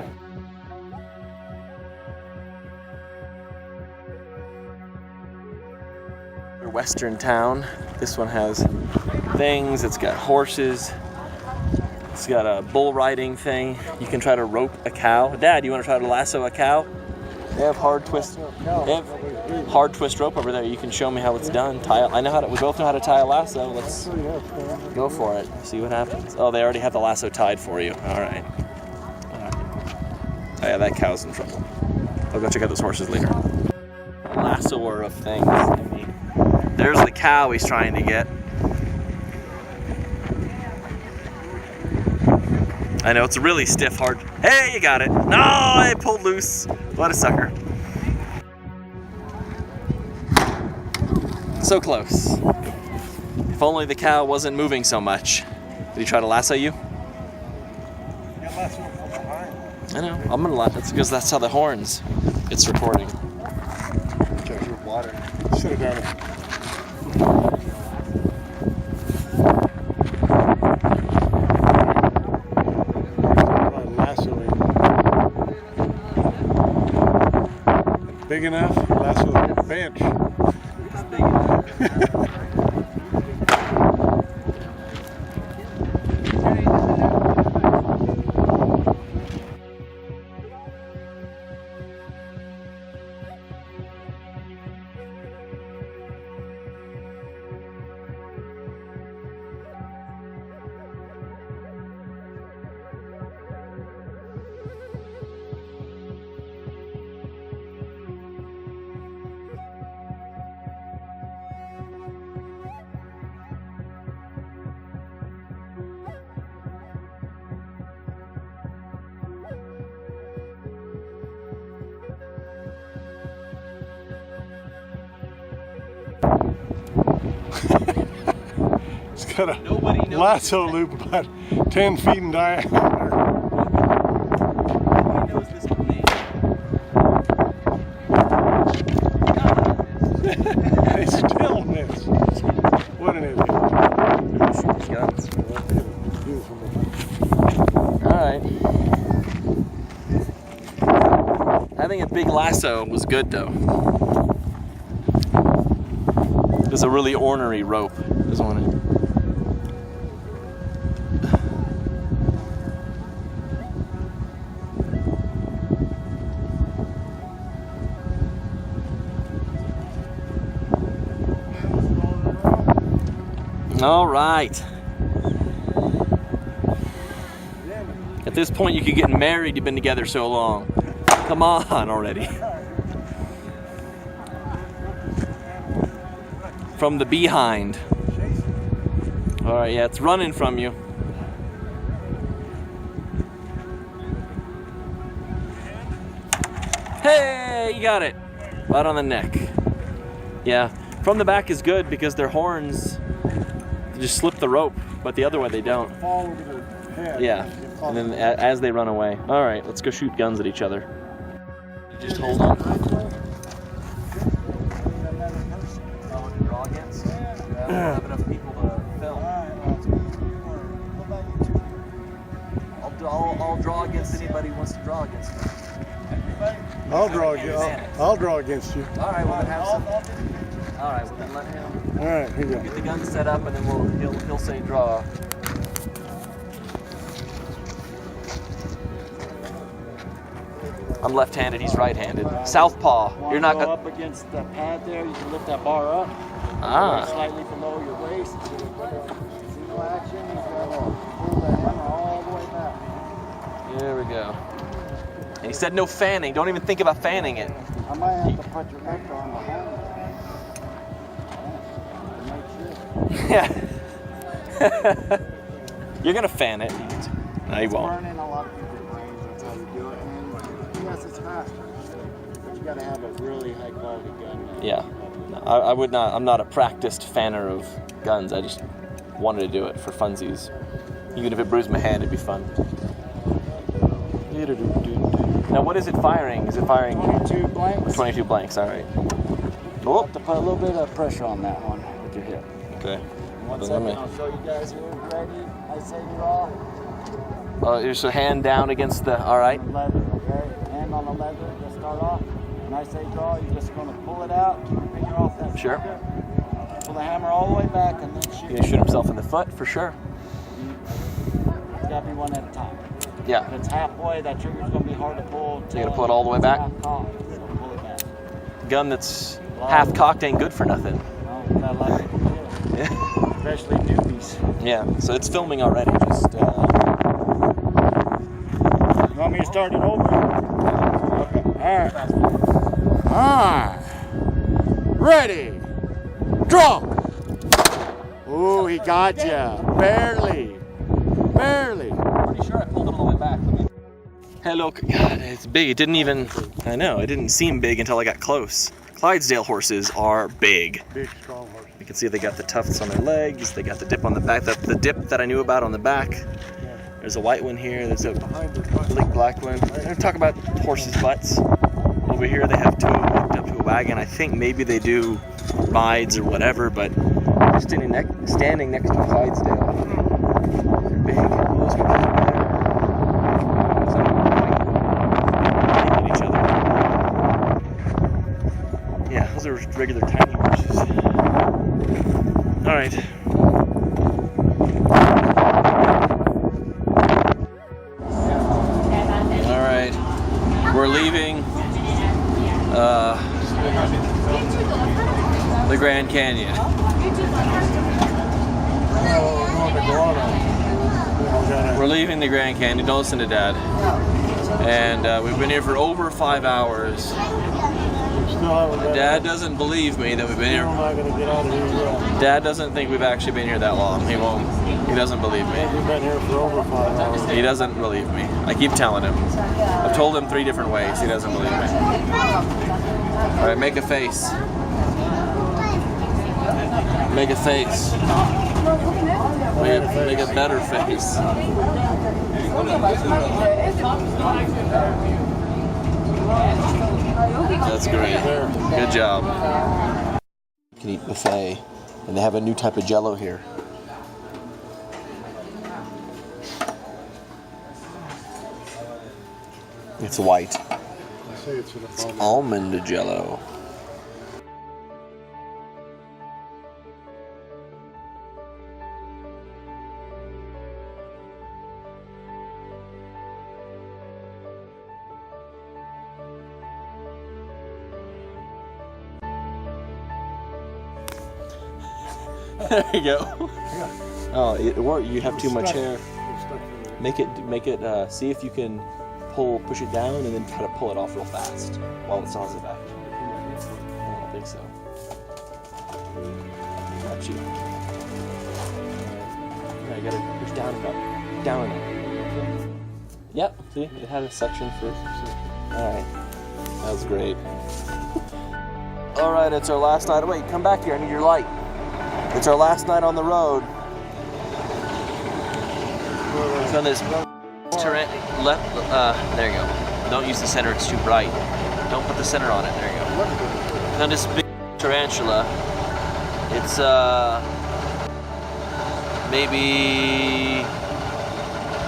Western town. This one has things. It's got horses. It's got a bull riding thing. You can try to rope a cow. Dad, you want to try to lasso a cow? They have hard twist. They have hard twist rope over there. You can show me how it's done. I know how to. We both know how to tie a lasso. Let's go for it. See what happens. Oh, they already have the lasso tied for you. All right. Oh yeah, that cow's in trouble. I'll go check out those horses later. Lassoer of things. I mean, there's the cow he's trying to get. I know it's a really stiff, hard. Hey, you got it. No, I pulled loose. What a sucker. So close. If only the cow wasn't moving so much. Did he try to lasso you? I know. I'm gonna lasso. That's because that's how the horns. It's recording. Check your water. Should have done it. Big enough? Lasso a bench. It's big enough. It's got a lasso loop about 10 feet in diameter. Nobody knows this name. It still missed. What an idiot. Shoot these guns. Alright. Having a big lasso was good though. It was a really ornery rope. This one. All right. At this point, you could get married. You've been together so long. Come on already. From the behind. All right, yeah, it's running from you. Hey, you got it. Right on the neck. Yeah, from the back is good because their horns just slip the rope, but the other way they don't. Fall over their head. Yeah, and then as they run away. All right, let's go shoot guns at each other. Just hold on. Draw against? Yeah, we don't have enough people to film. I'll draw against anybody who wants to draw against me. I'll draw against you. All right, well then have some. All right, well then let him All right, here you go. get the gun set up, and then he'll say draw. I'm left-handed. He's right-handed. Southpaw. You're not go gonna. up against the pad there. You can lift that bar up. Ah. Slightly below your waist. Single action. You gotta pull that hammer all the way back. There we go. And he said no fanning. Don't even think about fanning it. I might have to put your neck on the hammer. To make sure. Yeah. You're gonna fan it. I It's won't. burning a lot of people's brains. That's how you do it. And yes, it's faster, but you gotta have a really high quality gun. Yeah. No, I would not. I'm not a practiced fanner of guns. I just wanted to do it for funsies. Even if it bruised my hand, it'd be fun. Now, what is it firing? Is it firing 22 blanks. 22 blanks? All right. You have to put a little bit of pressure on that one with your hip. Okay. One Let second, me- I'll show you guys here. Ready? I say draw. Here's a hand down against the. All right. On the leather, okay? Hand on the leather to start off. When I say draw, you're just gonna pull it out, keep your finger off that Sure. trigger. Pull the hammer all the way back and then shoot. He's gonna shoot himself in the foot for sure. It's gotta be one at a time. Yeah. If it's halfway, that trigger's gonna be hard to pull. You gotta pull it all the way back? Half cocked, so pull it back. Gun that's half cocked ain't good for nothing. Well, gotta let people do it. Yeah. Especially newbies. Yeah. So it's filming already. Just. You want me to start it over? Okay. Alright. Ready. Draw. Ooh, he got ya. Barely. Barely. Pretty sure I pulled it all the way back. Hey, look. God, it's big. It didn't even. I know. It didn't seem big until I got close. Clydesdale horses are big. Big, strong horse. You can see they got the tufts on their legs. They got the dip on the back. The dip that I knew about on the back. There's a white one here. There's a big black one. We're gonna talk about horses' butts. Over here they have two hooked up to a wagon. I think maybe they do rides or whatever, but standing next to a Clydesdale. They're big. Those are big. Hitting each other. Yeah, those are regular tiny horses. All right. All right. We're leaving the Grand Canyon. We're leaving the Grand Canyon. Don't listen to Dad. And we've been here for over 5 hours. Still haven't got Dad doesn't believe me that we've been Still here. not gonna get out of here yet. Dad doesn't think we've actually been here that long. He won't. He doesn't believe me. We've been here for over 5 hours. He doesn't believe me. I keep telling him. I've told him 3 different ways. He doesn't believe me. All right, make a face. Make a face. Make a better face. That's great. Good job. You can eat buffet, and they have a new type of Jell-O here. It's white. I say it's an abomination. Almond Jell-O. There you go. Oh, or you have too much hair. It's stuck in there. Make it. See if you can push it down, and then try to pull it off real fast while it still has it back. I don't think so. Got you. Yeah, you gotta push down and up, down and up. Yep. See, it had a section for. All right. That was great. All right, it's our last night. Wait, come back here. I need your light. It's our last night on the road. It's on this terrain. There you go. Don't use the center; it's too bright. Don't put the center on it. There you go. It's on this big tarantula. It's maybe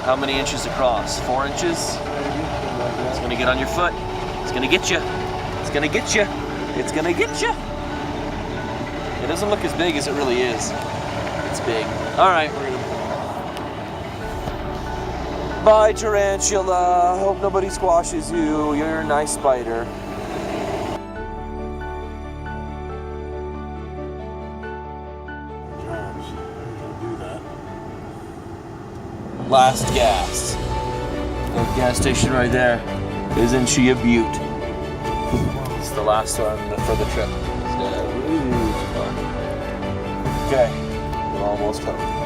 how many inches across? 4 inches. It's gonna get on your foot. It's gonna get you. It's gonna get you. It's gonna get you. It doesn't look as big as it really is. It's big. All right, we're gonna. Bye, tarantula. Hope nobody squashes you. You're a nice spider. Times you can do that. Last gas. That gas station right there. Isn't she a beaut? It's the last one for the trip. Okay. almost home.